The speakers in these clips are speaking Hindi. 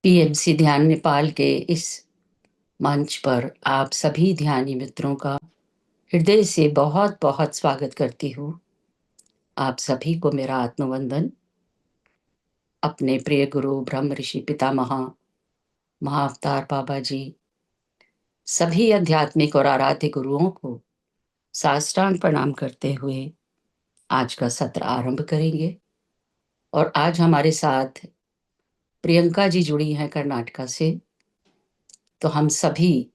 पीएमसी ध्यान नेपाल के इस मंच पर आप सभी ध्यानी मित्रों का हृदय से बहुत बहुत स्वागत करती हूँ। आप सभी को मेरा आत्मवंदन। अपने प्रिय गुरु ब्रह्म ऋषि पितामह महाअवतार बाबा जी, सभी आध्यात्मिक और आराध्य गुरुओं को साष्टांग प्रणाम करते हुए आज का सत्र आरंभ करेंगे। और आज हमारे साथ प्रियंका जी जुड़ी हैं कर्नाटका से। तो हम सभी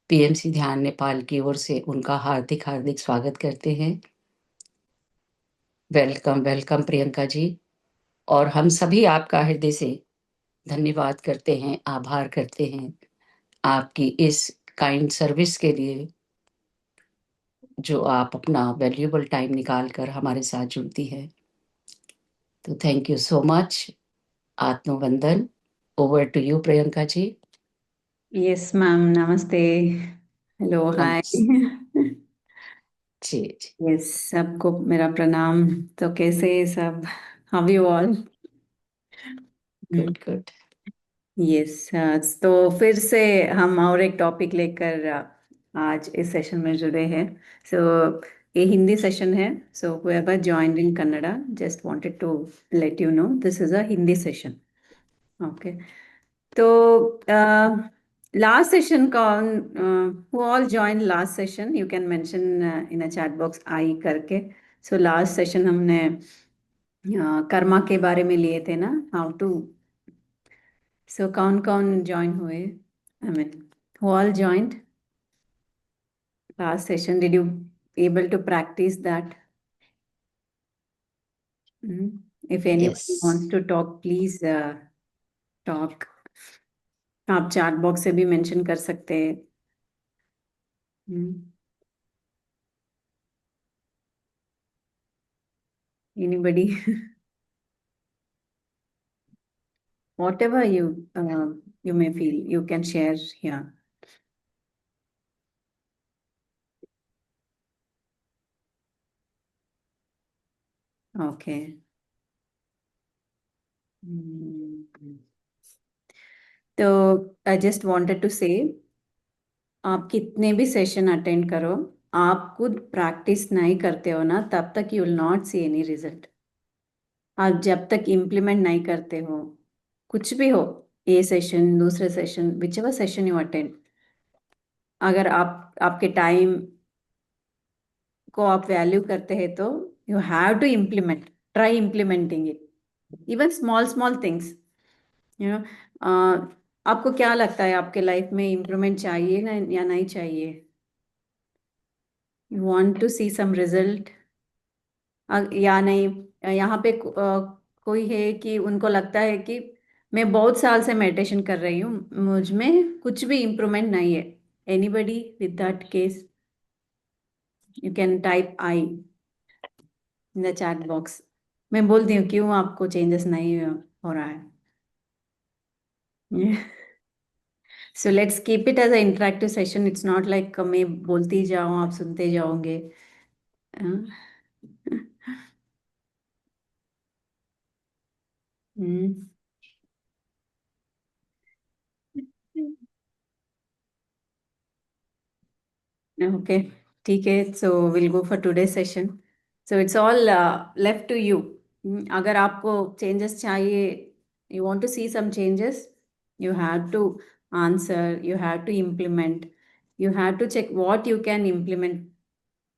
पीएमसी ध्यान नेपाल की ओर से उनका हार्दिक हार्दिक स्वागत करते हैं। Welcome welcome Priyanka ji. और हम सभी आपका हृदय से धन्यवाद करते हैं, आभार करते हैं आपकी इस काइंड सर्विस के लिए, जो आप अपना वैल्यूएबल टाइम निकाल कर हमारे साथ जुड़ती है। तो थैंक यू सो मच। आत्मवंदन। Over to you Priyanka ji. Yes ma'am, namaste, hello, hi. जी जी। यस, सबको मेरा प्रणाम। तो कैसे सब, how you all? Good good. Yes, तो फिर से हम और एक टॉपिक लेकर आज इस सेशन में जुड़े हैं। सो ये हिंदी सेशन है। सो whoever joined in Kannada, just wanted to let you know this is a Hindi session. Okay. तो लास्ट सेशन कौन, who all joined last session, you can mention in a chat box आई करके। सो लास्ट सेशन हमने कर्मा के बारे में लिए थे ना, हाउ टू। सो कौन कौन ज्वाइन हुए, I mean who all joined last session, did you able to practice that? If anybody wants yes. to talk, please talk. आप चैट बॉक्स से भी मेंशन कर सकते हैं। Anybody? Whatever you may feel, you can share here. Okay. तो I just wanted to say, आप कितने भी सेशन अटेंड करो, आप खुद प्रैक्टिस नहीं करते हो ना, तब तक you will not see any result. आप जब तक इम्प्लीमेंट नहीं करते हो, कुछ भी हो, ये सेशन, दूसरे session, which ever session you attend, अगर आप आपके टाइम को आप वैल्यू करते हैं तो you have to implement, try implementing it, even small small things, you know. आपको क्या लगता है, आपके लाइफ में इम्प्रूवमेंट चाहिए ना या नहीं चाहिए? You want to see some result या नहीं? यहाँ पे कोई है कि उनको लगता है कि मैं बहुत साल से मेडिटेशन कर रही हूँ, मुझ में कुछ भी इम्प्रूवमेंट नहीं है? Anybody with that case, you can type I in the chat box. मैं बोलती हूँ क्यों आपको चेंजेस नहीं हो रहा है। So let's keep it as a interactive session, it's not like मैं बोलती जाऊँ आप सुनते जाओगे। ओके, ठीक है। So will go for today session. So it's all left to you. अगर आपको चेंजेस चाहिए, you want to see some changes, you have to answer, you have to implement, you have to check what you can implement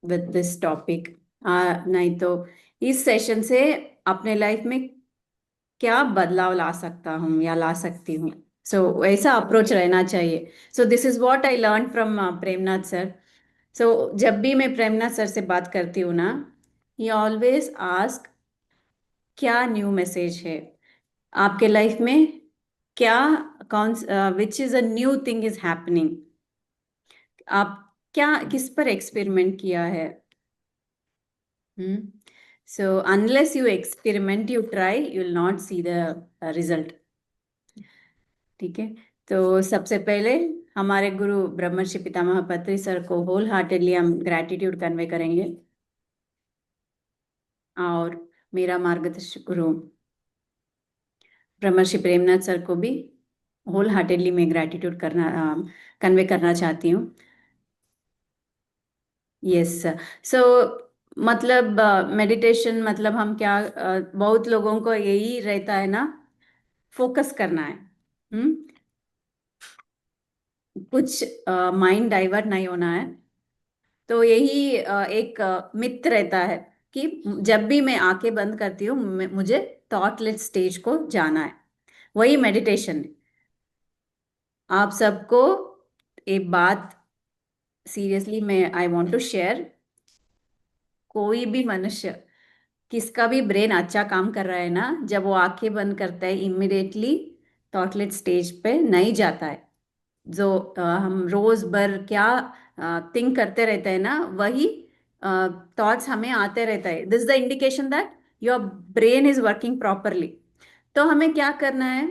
with this topic. नहीं तो इस सेशन से अपने लाइफ में क्या बदलाव ला सकता हूँ या ला सकती हूँ, सो ऐसा अप्रोच रहना चाहिए। So this is what I learn from Premnath sir. So जब भी मैं प्रेमनाथ सर से बात करती हूँ ना, ही ऑलवेज आस्क क्या न्यू मैसेज है आपके लाइफ में, क्या कौन, which is a new thing is happening, आप क्या किस पर एक्सपेरिमेंट किया है। So unless you experiment, you try, you will not see the result. ठीक है। तो सबसे पहले हमारे गुरु ब्रह्मर्षि पितामह पत्री सर को होल हार्टेडली हम ग्रैटिट्यूड कन्वे करेंगे। और मेरा मार्गदर्शक गुरु ब्रह्मर्षि प्रेमनाथ सर को भी होल हार्टेडली मैं ग्रैटिट्यूड करना कन्वे करना चाहती हूँ। यस। सो मतलब मेडिटेशन मतलब हम क्या बहुत लोगों को यही रहता है ना, फोकस करना है। हम्म। कुछ माइंड डाइवर्ट नहीं होना है। तो यही एक मिथ रहता है कि जब भी मैं आंखें बंद करती हूँ मुझे थॉटलेस स्टेज को जाना है। वही मेडिटेशन है। आप सबको एक बात सीरियसली मैं आई वांट टू शेयर। कोई भी मनुष्य किसका भी ब्रेन अच्छा काम कर रहा है ना, जब वो आंखें बंद करता है इमिडिएटली थॉटलेस स्टेज पे नहीं जाता है। जो हम रोज भर क्या थिंक करते रहते हैं ना, वही थॉट्स हमें आते रहता है। This is the indication that your brain is working properly. तो हमें क्या करना है,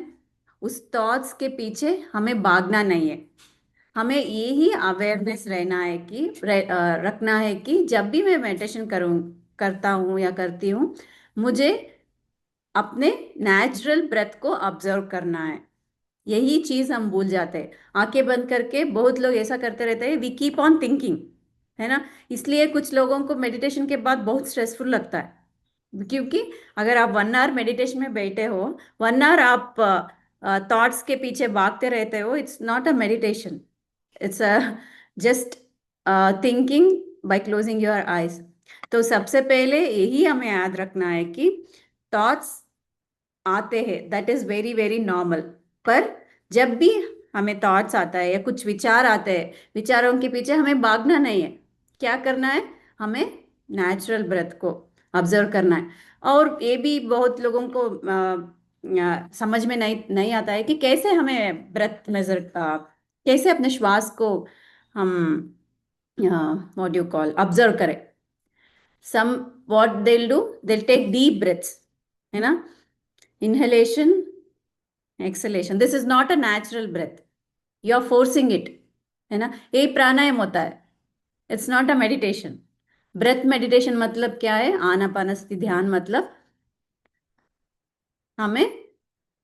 उस थॉट्स के पीछे हमें भागना नहीं है। हमें ये ही अवेयरनेस रहना है कि रखना है कि जब भी मैं मेडिटेशन करता हूँ या करती हूँ, मुझे अपने नेचुरल ब्रेथ को ऑब्जर्व करना है। यही चीज हम भूल जाते हैं। आंखें बंद करके बहुत लोग ऐसा करते रहते हैं, वी कीप ऑन थिंकिंग, है ना। इसलिए कुछ लोगों को मेडिटेशन के बाद बहुत स्ट्रेसफुल लगता है, क्योंकि अगर आप 1 आवर मेडिटेशन में बैठे हो, 1 आवर आप थॉट्स के पीछे भागते रहते हो, it's not a meditation, it's a just thinking by closing your eyes. तो सबसे पहले यही हमें याद रखना है कि थॉट्स आते हैं, that is very very normal. पर जब भी हमें थॉट्स आता है या कुछ विचार आते हैं, विचारों के पीछे हमें भागना नहीं है। क्या करना है, हमें नेचुरल ब्रेथ को ऑब्जर्व करना है। और ये भी बहुत लोगों को समझ में नहीं नहीं आता है कि कैसे हमें ब्रेथ मेजर, कैसे अपने श्वास को हम व्हाट यू कॉल ऑब्जर्व करें। Some what they do, they take deep breaths, है ना, inhalation, exhalation. This is not a natural breath, you are forcing it, है ना। ये प्राणायाम होता है, it's not a meditation. Breath meditation मतलब क्या है, आनापानसति ध्यान मतलब हमें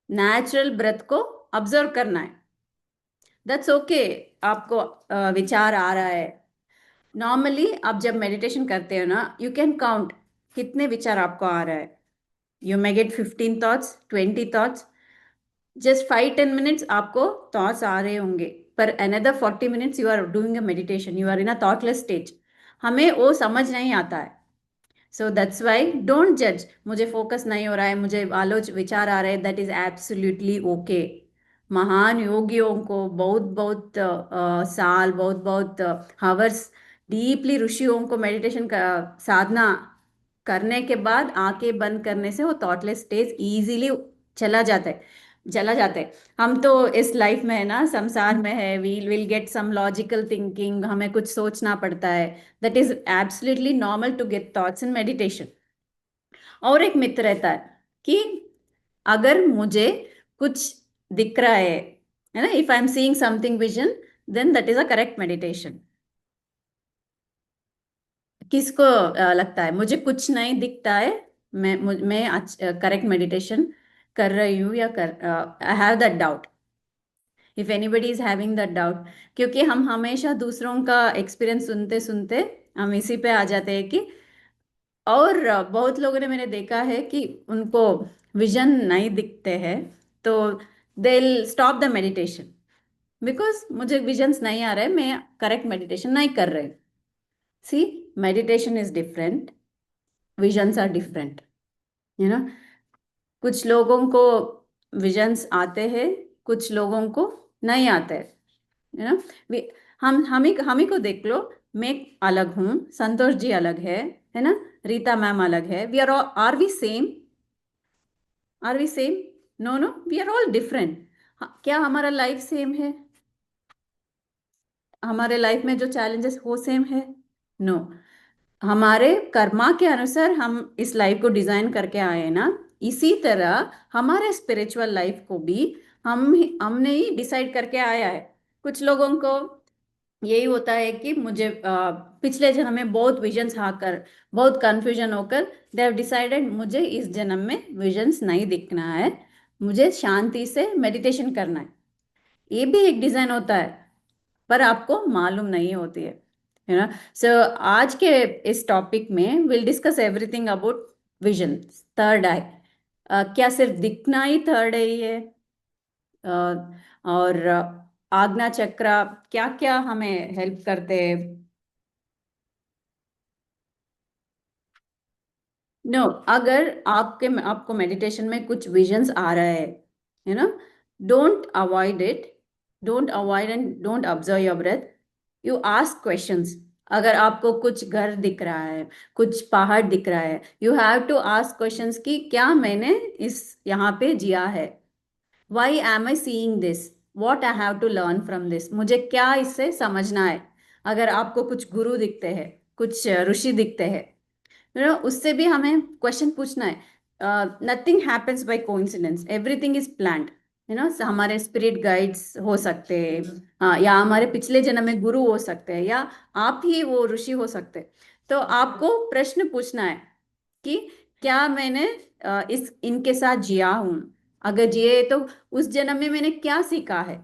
नेचुरल ब्रेथ को ऑब्जर्व करना है। That's okay. आपको विचार आ रहा है, नॉर्मली आप जब मेडिटेशन करते हो ना, यू कैन काउंट कितने विचार आपको आ रहा है। You may get 15 thoughts, 20 thoughts. Just 5-10 minutes आपको थॉट्स आ रहे होंगे, पर another 40 minutes you are doing a meditation, you are in a thoughtless stage. हमें वो समझ नहीं आता है। सो दैट्स वाई डोंट जज, मुझे फोकस नहीं हो रहा है, मुझे आलोच विचार आ रहे हैं, दैट इज एब्सोल्युटली ओके। महान योगियों को बहुत बहुत साल, बहुत बहुत हावर्स डीपली ऋषियों को मेडिटेशन का साधना करने के बाद आंखें बंद करने से वो थॉटलेस स्टेज इजीली चला जाता है, चला जाता है। हम तो इस लाइफ में है ना, संसार में है, we'll will get some logical thinking, हमें कुछ सोचना पड़ता है। That is absolutely normal to get thoughts in meditation. और एक मिथ रहता है कि अगर मुझे कुछ दिख रहा है ना, if I am seeing something vision, then that is a correct meditation. किसको लगता है मुझे कुछ नहीं दिखता है, मैं करेक्ट मेडिटेशन कर रही हूँ या कर, I have that doubt. If anybody is having that doubt, क्योंकि हम हमेशा दूसरों का एक्सपीरियंस सुनते सुनते हम इसी पे आ जाते हैं कि, और बहुत लोगों ने मैंने देखा है कि उनको विजन नहीं दिखते हैं, तो they stop the meditation because मुझे विजन्स नहीं आ रहे, मैं करेक्ट मेडिटेशन नहीं कर रही। See, meditation is different, visions are different, है ना। कुछ लोगों को विजन्स आते हैं, कुछ लोगों को नहीं आते हैं, है ना। हम ही को देख लो। मैं अलग हूँ, संतोष जी अलग है ना, रीता मैम अलग है। We are we same, are we same? No no, we are all different. क्या हमारा लाइफ सेम है? हमारे लाइफ में जो चैलेंजेस वो सेम है? नो। हमारे कर्मा के अनुसार हम इस लाइफ को डिजाइन करके आए हैं ना, इसी तरह हमारे स्पिरिचुअल लाइफ को भी हमने ही डिसाइड करके आया है। कुछ लोगों को यही होता है कि मुझे पिछले जन्म में बहुत विजन्स आकर, बहुत कंफ्यूजन होकर दे हैव डिसाइडेड मुझे इस जन्म में विजन्स नहीं दिखना है, मुझे शांति से मेडिटेशन करना है, ये भी एक डिजाइन होता है, पर आपको मालूम नहीं होती है ना। सो आज के इस टॉपिक में will discuss everything about vision, third eye. क्या सिर्फ दिखना ही थर्ड आई है? अ, और आज्ञा चक्र क्या क्या हमें हेल्प करते हैं? नो, अगर आपको मेडिटेशन में कुछ विजन्स आ रहा है ना, don't avoid it, don't avoid and don't observe your breath, you ask questions. अगर आपको कुछ घर दिख रहा है, कुछ पहाड़ दिख रहा है, you have to ask questions कि क्या मैंने इस यहाँ पे जिया है? Why am I seeing this? What I have to learn from this? मुझे क्या इससे समझना है? अगर आपको कुछ गुरु दिखते हैं, कुछ ऋषि दिखते हैं, उससे भी हमें क्वेश्चन पूछना है। Nothing happens by coincidence, everything is planned. हमारे स्पिरिट गाइड्स हो सकते हैं, या हमारे पिछले जन्म में गुरु हो सकते हैं, या आप ही वो ऋषि हो सकते हैं। तो आपको प्रश्न पूछना है कि क्या मैंने इस इनके साथ जिया हूं? अगर जिए तो उस जन्म में मैंने क्या सीखा है?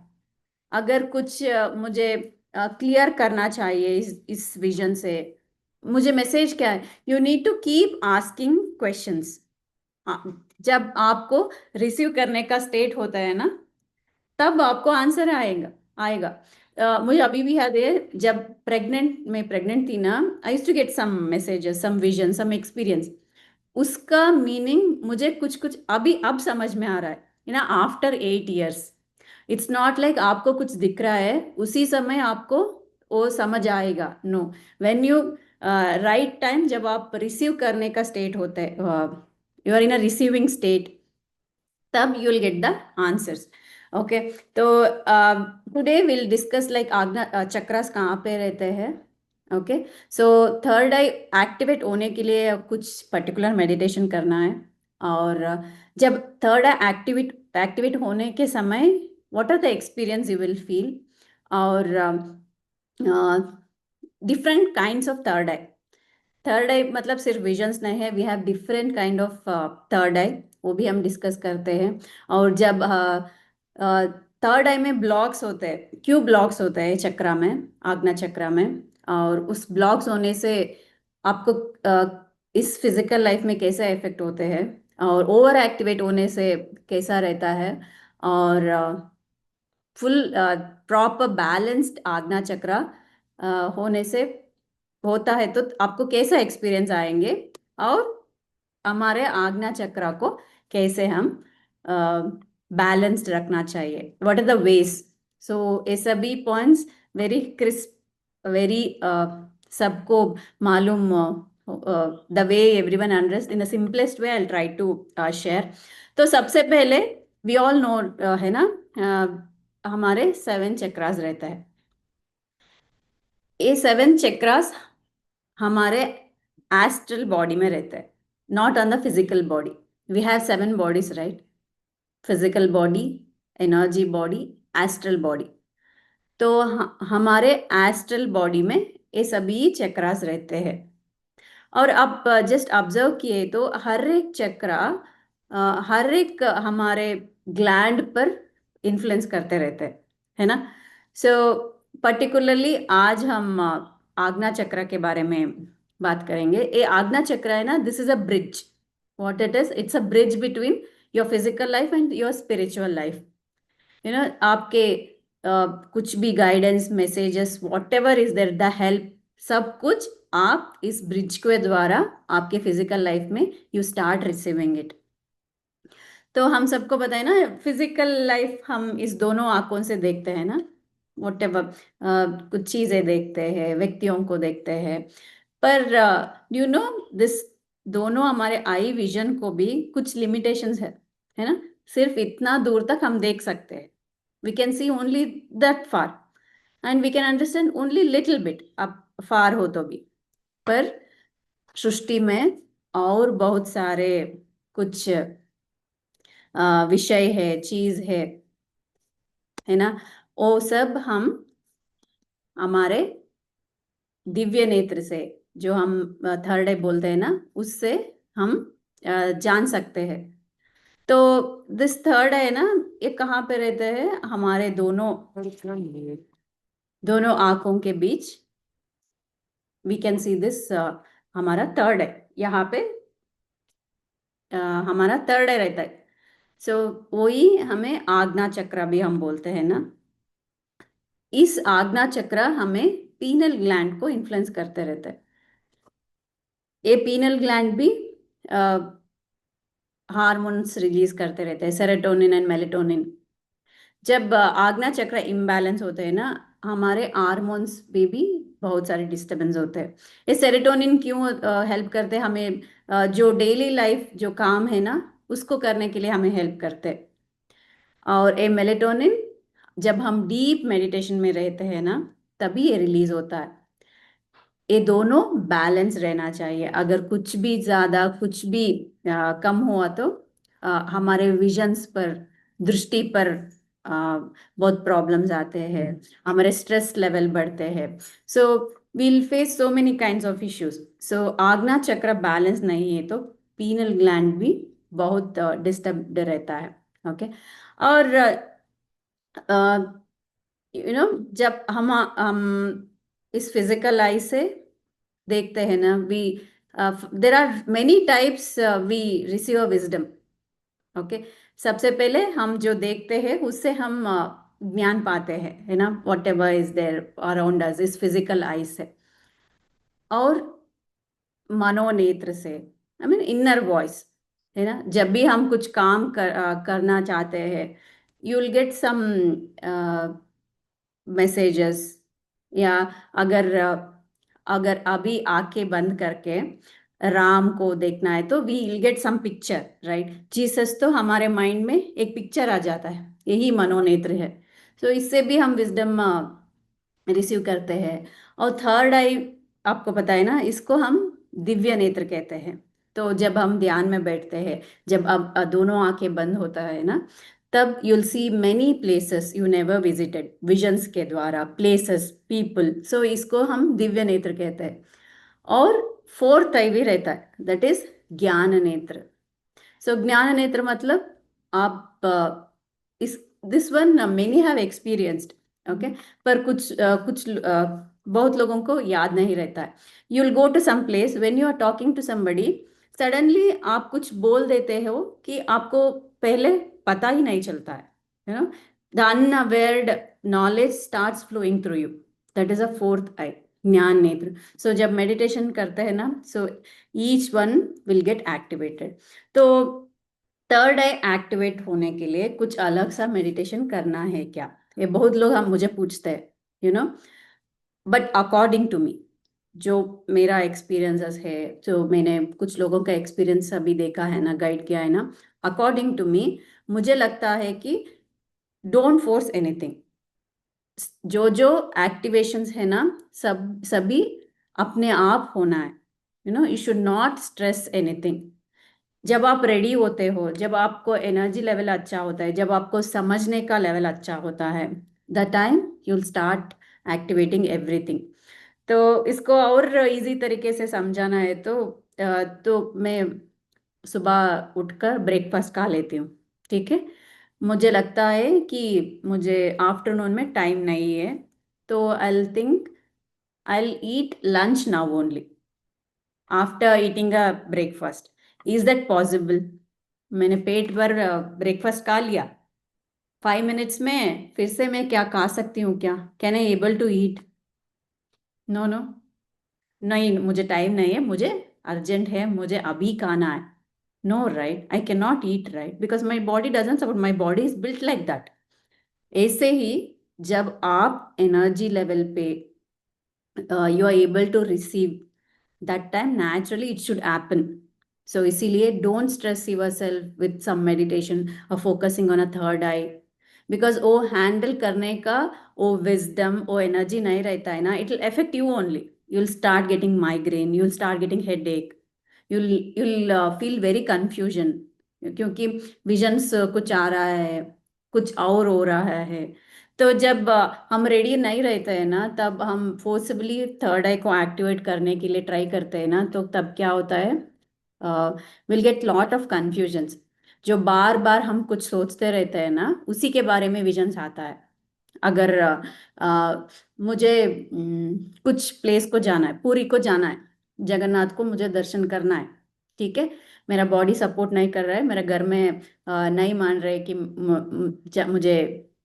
अगर कुछ मुझे क्लियर करना चाहिए इस विजन से, मुझे मैसेज क्या है? You need to keep asking questions. जब आपको रिसीव करने का स्टेट होता है ना, तब आपको आंसर आएगा आएगा। मुझे अभी भी याद है, जब मैं प्रेग्नेंट थी ना, I used to get some messages, some vision, some experience. उसका मीनिंग मुझे कुछ कुछ अभी अब समझ में आ रहा है, after 8 years। It's not like आपको कुछ दिख रहा है उसी समय आपको वो समझ आएगा। No, when you right time, जब आप रिसीव करने का स्टेट होता है, you are in a receiving state, तब you will get the answers. Okay, तो today will discuss like Ajna chakras कहाँ पे रहते हैं। Okay, so third eye activate होने के लिए कुछ पर्टिकुलर मेडिटेशन करना है। और जब थर्ड आई एक्टिवेट एक्टिवेट होने के समय, what are the experience you will feel? और different kinds of third eye. Third eye मतलब सिर्फ विजन्स नहीं है, we have different kind of third eye, वो भी हम डिस्कस करते हैं। और जब थर्ड आई में ब्लॉक्स होते हैं, क्यों ब्लॉक्स होते हैं चक्रा में, आज्ञा चक्रा में, और उस ब्लॉक्स होने से आपको इस फिजिकल लाइफ में कैसे इफेक्ट होते हैं, और ओवर एक्टिवेट होने से कैसा रहता है, और फुल प्रॉपर बैलेंस्ड आज्ञा चक्र होने से होता है तो आपको कैसा एक्सपीरियंस आएंगे, और हमारे आज्ञा चक्र को कैसे हम बैलेंस्ड रखना चाहिए, what are the ways. So ये सभी पॉइंट्स वेरी क्रिस्प, वेरी सबको मालूम, the way everyone understand in the simplest way, I try to share. तो सबसे पहले, वी ऑल नो, है ना, हमारे 7 चक्रास रहता है। ये 7 चक्रास हमारे एस्ट्रल बॉडी में रहता है, not on the physical body. We have 7 bodies, right? Physical body, energy body, astral body. तो हमारे एस्ट्रल बॉडी में ये सभी चक्रास रहते हैं। और आप जस्ट ऑब्जर्व किए तो हर एक चक्रा हर एक हमारे ग्लैंड पर इन्फ्लुएंस करते रहते हैं, है ना। सो पर्टिकुलरली आज हम आज्ञा चक्र के बारे में बात करेंगे। ये आज्ञा चक्र है ना, this is a bridge. What it is? It's a bridge between your physical life and your spiritual life. आपके कुछ भी guidance, messages, whatever is there, the help, सब कुछ आप इस ब्रिज के द्वारा आपके फिजिकल लाइफ में यू स्टार्ट रिसीविंग इट। तो हम सबको पता है ना, फिजिकल लाइफ हम इस दोनों आंखों से देखते हैं ना, वॉट एवर, कुछ चीजें देखते हैं, व्यक्तियों को देखते हैं। पर यू नो दिस, दोनों हमारे आई विजन को भी कुछ लिमिटेशंस है ना। सिर्फ इतना दूर तक हम देख सकते हैं, we can see only that far, and we can understand only little bit अब फार हो तो भी। पर सृष्टि में और बहुत सारे कुछ विषय है, चीज है ना। वो सब हम हमारे दिव्य नेत्र से, जो हम थर्ड आई बोलते हैं ना, उससे हम जान सकते हैं। तो दिस थर्ड है ना, ये कहाँ पे रहते हैं? हमारे दोनों दोनों आंखों के बीच। वी कैन सी दिस, हमारा थर्ड है यहाँ पे। हमारा थर्ड है रहता है। सो वही हमें आज्ञा चक्र भी हम बोलते हैं ना। इस आज्ञा चक्र हमें पीनल ग्लैंड को इन्फ्लुएंस करते रहता है। ये पीनल ग्लैंड भी हार्मोन्स रिलीज करते रहते हैं, सेरोटोनिन एंड मेलेटोनिन। जब आज्ञा चक्र इम्बैलेंस होते हैं ना, हमारे हार्मोन्स पे भी बहुत सारे डिस्टरबेंस होते हैं। ये सेरोटोनिन क्यों हेल्प करते हैं हमें? जो डेली लाइफ जो काम है ना, उसको करने के लिए हमें हेल्प करते हैं। और ये मेलेटोनिन जब हम डीप मेडिटेशन में रहते हैं ना, तभी ये रिलीज होता है। ये दोनों बैलेंस रहना चाहिए। अगर कुछ भी ज्यादा, कुछ भी कम हुआ तो हमारे विजन्स पर, दृष्टि पर बहुत प्रॉब्लम्स आते हैं। हमारे स्ट्रेस लेवल बढ़ते हैं। So we'll face so many kinds of issues. So Ajna chakra balance नहीं है तो पीनल ग्लैंड भी बहुत डिस्टर्ब रहता है। ओके। और यू नो, जब हम इस फिजिकल आई से देखते हैं ना, we there are many types we receive a wisdom. Okay. सबसे पहले हम जो देखते हैं उससे हम ज्ञान पाते हैं, है ना, whatever is there around us, इस फिजिकल आई से। और मनोनेत्र से, आई मीन इनर वॉइस, है ना, जब भी हम कुछ काम करना चाहते हैं, you will get some messages. या अगर अगर अभी आंखें बंद करके राम को देखना है तो we will get some picture, right? Jesus तो हमारे माइंड में एक पिक्चर आ जाता है, यही मनोनेत्र है। तो इससे भी हम विजडम रिसीव करते हैं। और थर्ड आई, आपको पता है ना, इसको हम दिव्य नेत्र कहते हैं। तो जब हम ध्यान में बैठते हैं, जब अब दोनों आंखें बंद होता है ना, तब you'll see many places you never visited, visions के द्वारा, प्लेसेस, पीपल। सो इसको हम दिव्य नेत्र कहते हैं। और फोर्थ आई भी रहता है, दैट इज ज्ञान नेत्र। सो ज्ञान नेत्र मतलब आप इस this one many have experienced. Okay. पर कुछ बहुत लोगों को याद नहीं रहता है। You will go to some place, when you are talking to somebody, suddenly आप कुछ बोल देते हो कि आपको पहले पता ही नहीं चलता है, you know, the unawared knowledge starts flowing through you. That is a fourth eye, ज्ञान नेत्र। सो जब मेडिटेशन करते हैं ना, so each one will get activated. तो थर्ड आई एक्टिवेट होने के लिए कुछ अलग सा मेडिटेशन करना है क्या? ये बहुत लोग हम मुझे पूछते हैं, you know. But according to me, जो मेरा एक्सपीरियंसेस है, जो मैंने कुछ लोगों का एक्सपीरियंस अभी देखा है ना, गाइड किया है ना, अकॉर्डिंग टू मी, मुझे लगता है कि डोंट फोर्स एनीथिंग। जो जो एक्टिवेशंस है ना, सभी अपने आप होना है। You know, you should not stress anything. जब आप रेडी होते हो, जब आपको एनर्जी लेवल अच्छा होता है, जब आपको समझने का लेवल अच्छा होता है, the time you will start activating everything. तो इसको और इजी तरीके से समझाना है तो मैं सुबह उठकर ब्रेकफास्ट खा लेती हूँ। ठीक है। मुझे लगता है कि मुझे आफ्टरनून में टाइम नहीं है, तो I think I eat lunch now only after eating a breakfast. Is that possible? मैंने पेट भर ब्रेकफास्ट खा लिया, 5 मिनट्स में फिर से मैं क्या खा सकती हूँ क्या? Can I able to eat? No no, नहीं, मुझे टाइम नहीं है, मुझे अर्जेंट है, मुझे अभी खाना है। No, right, I can not eat, right, because my body doesn't support, my body is built like that. ऐसे ही जब आप एनर्जी लेवल पे you are able to receive, that time naturally it should happen. So इसीलिए don't stress yourself with some meditation or focusing on a third eye, because वो handle करने का वो wisdom, वो energy नहीं रहता है ना, it will affect you only. You'll start getting migraine, you'll start getting headache, you'll feel very confusion, क्योंकि visions कुछ आ रहा है, कुछ और हो रहा है। तो जब हम रेडी नहीं रहते हैं ना, तब हम फोर्सबली थर्ड आई को एक्टिवेट करने के लिए ट्राई करते हैं ना, तो तब क्या होता है, will get lot of confusions. जो बार बार हम कुछ सोचते रहते हैं ना, उसी के बारे में विजन्स आता है। अगर मुझे कुछ प्लेस को जाना है, पुरी को जाना है, जगन्नाथ को मुझे दर्शन करना है, ठीक है। मेरा बॉडी सपोर्ट नहीं कर रहा है, मेरे घर में नहीं मान रहे कि मुझे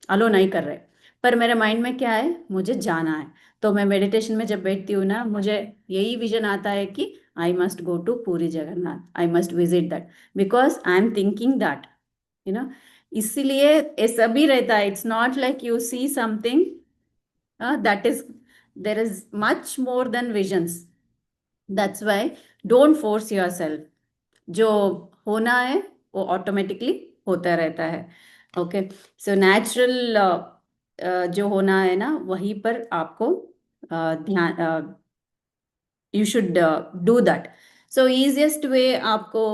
अलो नहीं कर रहे, पर मेरे माइंड में क्या है, मुझे जाना है। तो मैं मेडिटेशन में जब बैठती हूँ ना, मुझे यही विजन आता है कि आई मस्ट गो टू पूरी Jagannath, I must visit that, because I am thinking that, you know. इसीलिए ये सभी रहता है। It's not like you see something that is, there is much more than visions. That's why don't force your self. जो होना है वो ऑटोमेटिकली होता रहता है। ओके, सो नेचुरल जो होना है ना, वहीं पर आपको ध्यान, you should do that. So easiest way आपको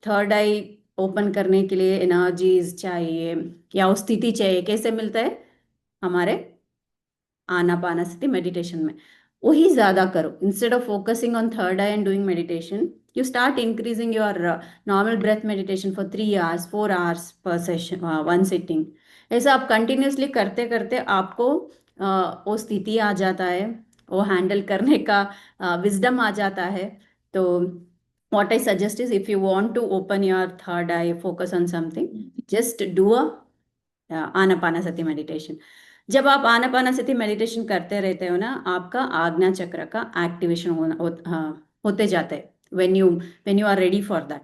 थर्ड आई ओपन करने के लिए एनर्जीज चाहिए या वो स्थिति चाहिए, कैसे मिलता है? हमारे आनापानसति मेडिटेशन में। वही ज्यादा करो, instead of focusing on third eye and doing meditation, you start increasing your normal breath meditation for 3 hours 4 hours per session, one sitting. ऐसा आप कंटिन्यूसली करते करते आपको वो स्थिति आ जाता है, वो हैंडल करने का विजडम आ जाता है। तो what I suggest is, if you want to open your third eye, focus on something, just do a Anapanasati meditation. जब आप आनापानासति मेडिटेशन करते रहते हो ना, आपका आज्ञा चक्र का एक्टिवेशन होते जाते हैं, when you are ready for that.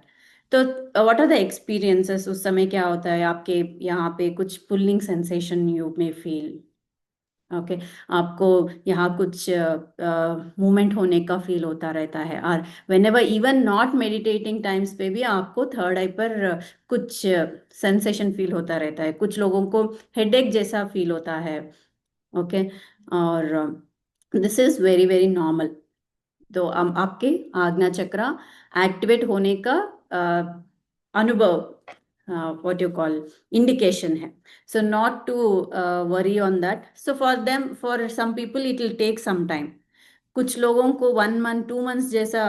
तो व्हाट आर द एक्सपीरियंसेस? उस समय क्या होता है आपके यहाँ पे? कुछ pulling sensation you may feel. Okay, आपको यहाँ कुछ मूवमेंट होने का फील होता रहता है। और when ever, even not meditating times पे भी आपको थर्ड आई पर कुछ सेंसेशन फील होता रहता है। कुछ लोगों को हेडेक जैसा फील होता है। ओके, और this is very very normal. तो आपके आज्ञा चक्र एक्टिवेट होने का अनुभव, व्हाट यू कॉल, इंडिकेशन है। So not to worry on that. So for them, for some people it will take some time. कुछ लोगों को 1 month 2 months जैसा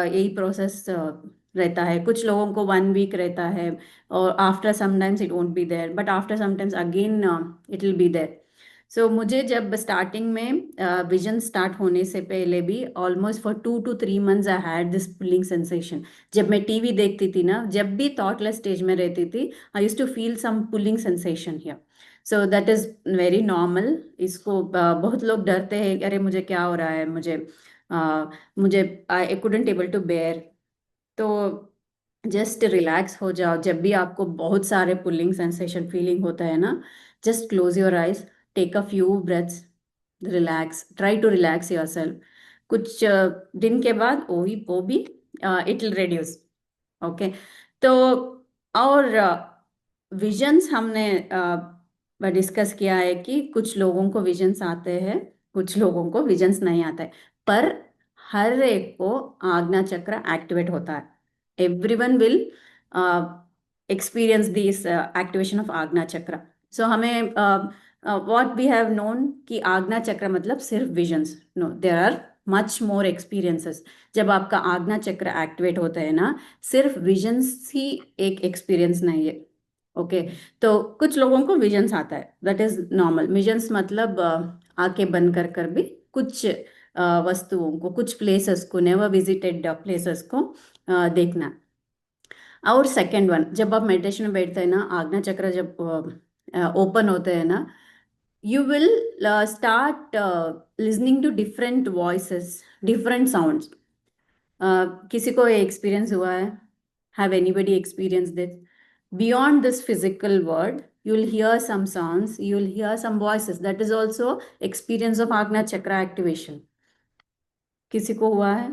यही प्रोसेस रहता है। कुछ लोगों को 1 week रहता है, और after sometimes it won't be there, but after sometimes again it will be there. So मुझे जब स्टार्टिंग में विजन स्टार्ट होने से पहले भी almost for 2 to 3 months I had this pulling sensation. जब मैं टीवी देखती थी ना, जब भी थॉटलेस स्टेज में रहती थी, I used to feel some pulling sensation here. So that is very normal. इसको बहुत लोग डरते हैं, अरे मुझे क्या हो रहा है, मुझे I couldn't able to bear. तो जस्ट रिलैक्स हो जाओ। जब भी आपको बहुत सारे पुलिंग सेंसेशन फीलिंग होता है ना, just close your eyes, take a few breaths, relax, try to relax your self. कुछ दिन के बाद वो भी इट विल रिड्यूस। ओके, तो और विजन्स हमने डिस्कस किया है कि कुछ लोगों को विजन्स आते हैं, कुछ लोगों को विजन्स नहीं आता है, पर हर एक को आज्ञा चक्र एक्टिवेट होता है। Everyone will experience this activation of आज्ञा चक्र। सो हमें व्हाट वी हैव नोन कि आज्ञा चक्र मतलब सिर्फ visions, no, there are much more experiences. जब आपका आज्ञा चक्र एक्टिवेट होता है ना, सिर्फ विजन्स ही एक एक्सपीरियंस नहीं है। ओके, तो कुछ लोगों को विजन्स आता है, दैट इज नॉर्मल। विजन्स मतलब आंखें बंद कर कर भी कुछ वस्तुओं को, कुछ प्लेसेस को, नेवर विजिटेड प्लेसेस को देखना। और सेकेंड वन, जब आप मेडिटेशन में बैठते हैं ना, आज्ञा चक्र जब ओपन होते हैं ना, you will start listening to different voices, different sounds. किसी को एक्सपीरियंस हुआ है? Have anybody experienced this? Beyond this physical world, you'll hear some sounds, you'll hear some voices. That is also experience of Agnya Chakra activation. किसी को हुआ है?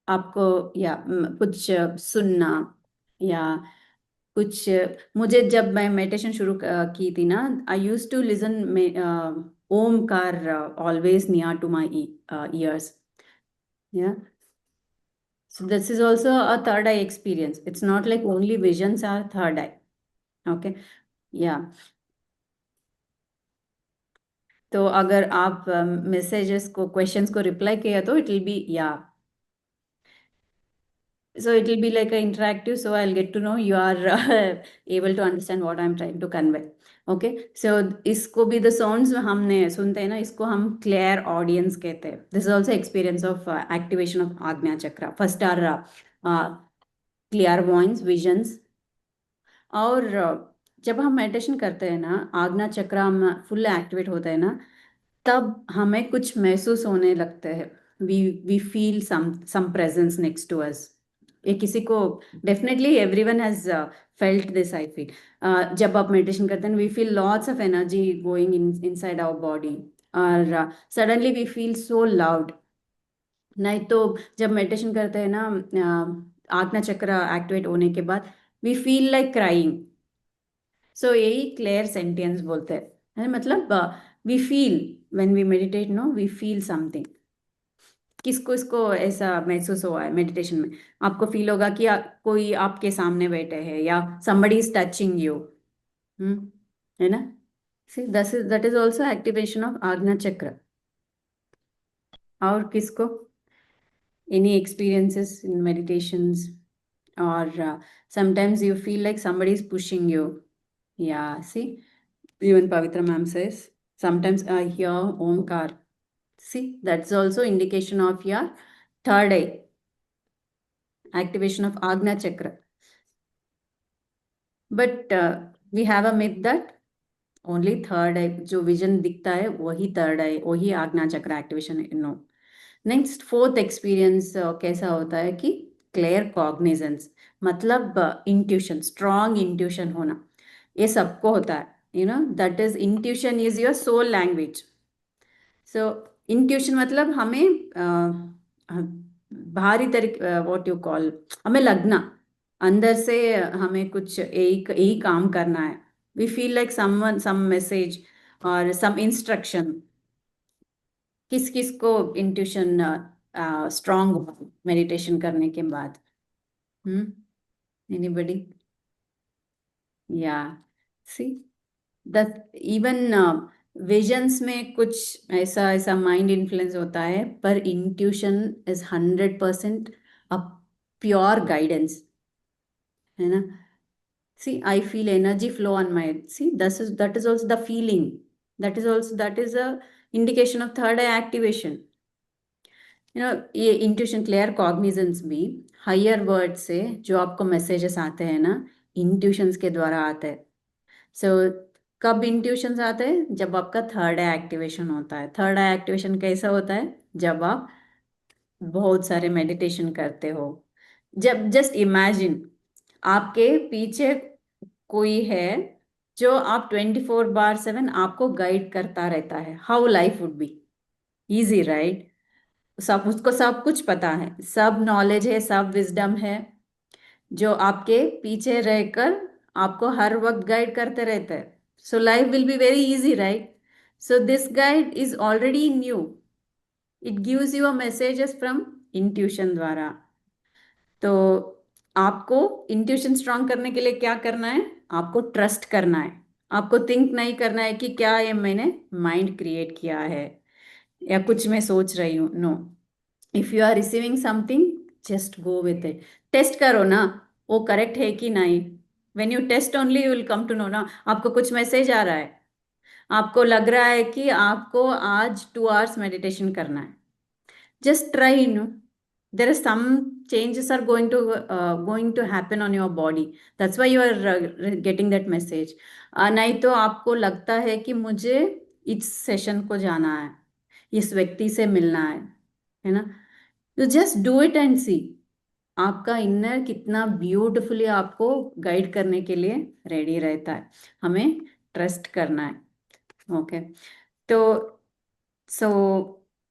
आपको या कुछ सुनना, या कुछ मुझे जब मैं मेडिटेशन शुरू की थी ना, I used to listen Omkar always near to my ears. Yeah, so this is also a third eye experience. It's not like only visions are third eye. Okay, yeah. तो अगर आप मैसेजेस को क्वेश्चंस को रिप्लाई किया तो इट विल बी या, so it will be like a interactive, so I'll get to know you are able to understand what I'm trying to convey. Okay, so इसको भी the sounds हमने सुनते हैं ना, इसको हम क्लियर ऑडियंस कहते हैं. This is also experience of activation of आज्ञा चक्र. First are clairvoyance, visions. और जब हम मेडिटेशन करते हैं ना, आज्ञा चक्र हम फुल एक्टिवेट होता है ना, तब हमें कुछ महसूस होने लगता है. We feel some presence next to us. ये किसी को definitely everyone has felt this, I feel. जब आप मेडिटेशन करते हैं we feel lots of energy going inside our body, और suddenly we feel so loud. नहीं तो जब मेडिटेशन करते हैं ना, आज्ञा चक्र एक्टिवेट होने के बाद we feel like crying. So यही क्लियर सेंटेंस बोलते हैं, मतलब we feel when we meditate, no we feel something. किसको इसको ऐसा महसूस हुआ है मेडिटेशन में? आपको फील होगा कि कोई आपके सामने बैठे हैं या somebody is touching you. है ना? See, that is also activation of आज्ञा चक्र. और किसको? Any experiences in meditations, or sometimes you feel like somebody is pushing you. Yeah, see, even Pavitra ma'am says sometimes I hear Omkar. See, that's also indication of your third eye, activation of Agna Chakra. But we have a myth that only third eye, जो vision दिखता है वही third eye, वही Ajna chakra activation. No. Next fourth experience कैसा होता है कि क्लियर कॉग्निजेंस, मतलब इंट्यूशन, स्ट्रॉन्ग इंट्यूशन होना. ये सबको होता है, you know, that is intuition is your soul language. So intuition मतलब हमें बाहरी तरीके, व्हाट यू कॉल, हमें लगना अंदर से हमें कुछ एक यही काम करना है. We feel like someone, some message और सम इंस्ट्रक्शन. किस किस को इंट्यूशन स्ट्रॉन्ग मेडिटेशन करने के बाद? एनीबडी? या, सी, दैट इवन विजन्स में कुछ ऐसा ऐसा माइंड इन्फ्लुएंस होता है, पर intuition is 100% a pure guidance, है ना? See, I feel energy flow on my, see, that is also the feeling, that is a indication of third eye activation. You know, ये इंट्यूशन, क्लियर कॉग्निजेंस भी हायर वर्ड से जो आपको मैसेजेस आते हैं ना, इंट्यूशंस के द्वारा आते हैं. सो कब इंट्यूशंस आते हैं? जब आपका थर्ड आई एक्टिवेशन होता है. थर्ड आई एक्टिवेशन कैसा होता है? जब आप बहुत सारे मेडिटेशन करते हो. जब जस्ट इमेजिन आपके पीछे कोई है जो आप 24/7 आपको गाइड करता रहता है. How life would be easy, right? सब, उसको सब कुछ पता है, सब नॉलेज है, सब विजडम है, जो आपके पीछे रहकर आपको हर वक्त गाइड करते रहते हैं. So life will be very easy, right? So this guide is already in you. It gives you a messages from intuition द्वारा. तो आपको इंट्यूशन स्ट्रांग करने के लिए क्या करना है? आपको ट्रस्ट करना है. आपको थिंक नहीं करना है कि क्या ये मैंने माइंड क्रिएट किया है या कुछ मैं सोच रही हूँ. No. If you are receiving something, just go with it. Test करो ना, वो करेक्ट है कि नहीं. When you test only you will come to know ना. आपको कुछ मैसेज आ रहा है, आपको लग रहा है कि आपको आज 2 hours मेडिटेशन करना है, just try, you know. There are some changes are going to happen on your body. That's why you are getting that message. नहीं तो आपको लगता है कि मुझे इस सेशन को जाना है, इस व्यक्ति से मिलना है ना? तो जस्ट डू इट एंड सी. आपका इनर कितना ब्यूटिफुली आपको गाइड करने के लिए रेडी रहता है. हमें ट्रस्ट करना है. ओके. तो सो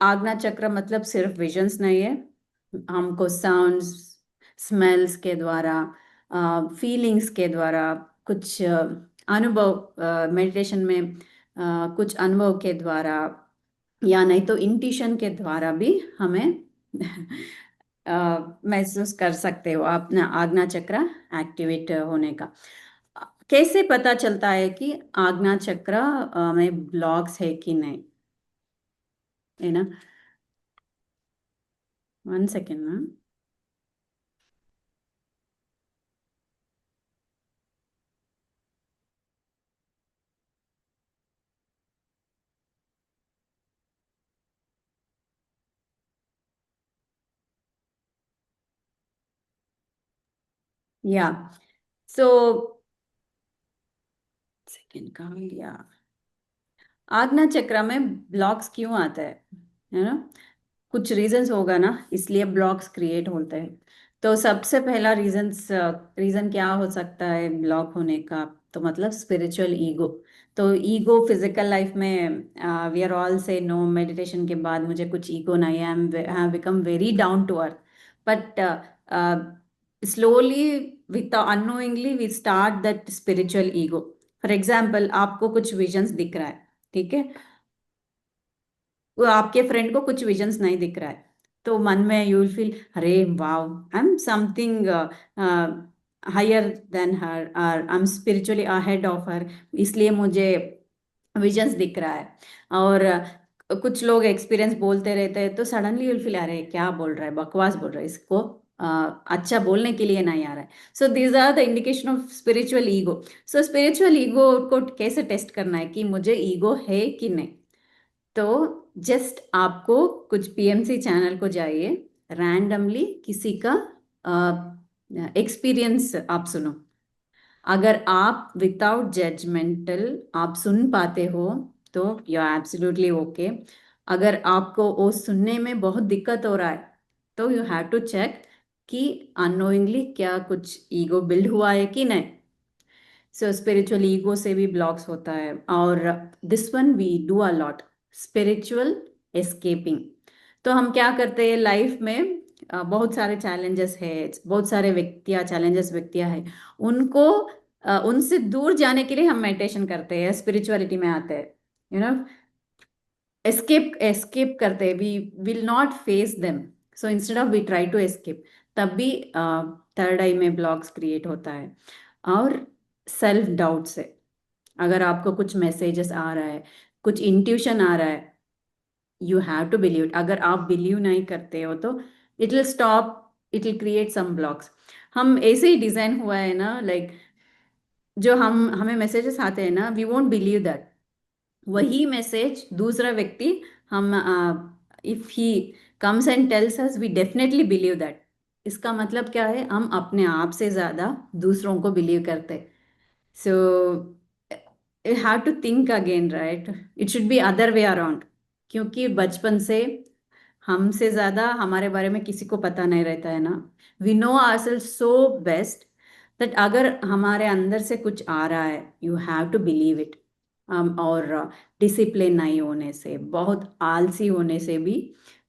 आज्ञा चक्र मतलब सिर्फ विजन्स नहीं है. हमको साउंड्स, स्मेल्स के द्वारा, फीलिंग्स के द्वारा, कुछ अनुभव, मेडिटेशन में कुछ अनुभव के द्वारा, या नहीं तो इंट्यूशन के द्वारा भी हमें महसूस कर सकते हो अपना आज्ञा चक्र एक्टिवेट होने का. कैसे पता चलता है कि आज्ञा चक्र में ब्लॉक्स है कि नहीं? है ना? 1 second, ma'am. Yeah, so second कहाँ गया? आज्ञा चक्र में ब्लॉक्स क्यों आता है ना? कुछ रीजंस होगा ना, इसलिए ब्लॉक्स क्रिएट होते हैं. तो सबसे पहला रीजन क्या हो सकता है ब्लॉक होने का? तो मतलब स्पिरिचुअल ईगो. तो ईगो फिजिकल लाइफ में वी आर ऑल से नो, मेडिटेशन के बाद मुझे कुछ ईगो नहीं है, I have become very down to earth. But slowly with unknowingly we start that spiritual ego. For example, आपको कुछ विजन्स दिख रहा है, ठीक है? वो आपके फ्रेंड को कुछ विजन्स नहीं दिख रहा है, तो मन में यू विल फील, अरे wow, I am something higher than her, और I am spiritually ahead of her, इसलिए मुझे विजन्स दिख रहा है. और कुछ लोग एक्सपीरियंस बोलते रहते हैं, तो सडनली यू विल फील, अरे क्या बोल रहा है, बकवास बोल रहा है, इसको अच्छा बोलने के लिए नहीं आ रहा है. So these are the indication of spiritual ego. So spiritual ego को कैसे टेस्ट करना है कि मुझे ईगो है कि नहीं? तो जस्ट आपको कुछ पीएमसी चैनल को जाइए, रैंडमली किसी का एक्सपीरियंस आप सुनो. अगर आप विदाउट जजमेंटल आप सुन पाते हो, तो यू आर एब्सोल्युटली ओके. अगर आपको वो सुनने में बहुत दिक्कत हो रहा है, तो यू हैव टू चेक कि अननोइंगली क्या कुछ ईगो बिल्ड हुआ है कि नहीं. सो स्पिरिचुअल ईगो से भी ब्लॉक्स होता है. और this one we do a lot, spiritual escaping. तो हम क्या करते हैं लाइफ में, बहुत सारे चैलेंजेस है, बहुत सारे व्यक्तियां हैं, उनको उनसे दूर जाने के लिए हम मेडिटेशन करते हैं, स्पिरिचुअलिटी में आते हैं, यू नो, एस्केप करते हैं. We will not face them, so instead of we try to escape. तब भी थर्ड आई में ब्लॉक्स क्रिएट होता है. और सेल्फ डाउट से, अगर आपको कुछ मैसेजेस आ रहा है, कुछ इंट्यूशन आ रहा है, यू हैव टू बिलीव. अगर आप बिलीव नहीं करते हो, तो it will stop, it will create some blocks. हम ऐसे ही डिजाइन हुआ है ना, लाइक जो हम हमें मैसेजेस आते हैं ना, वी वोंट बिलीव दैट. वही मैसेज दूसरा व्यक्ति, हम if he comes and tells us, we definitely believe that. इसका मतलब क्या है? हम अपने आप से ज्यादा दूसरों को बिलीव करते. So you have to think again, right? It should be other way around. क्योंकि बचपन से हमसे ज्यादा हमारे बारे में किसी को पता नहीं रहता है ना. We know ourselves so best that अगर हमारे अंदर से कुछ आ रहा है, you have to believe it. और डिसिप्लिन नहीं होने से, बहुत आलसी होने से भी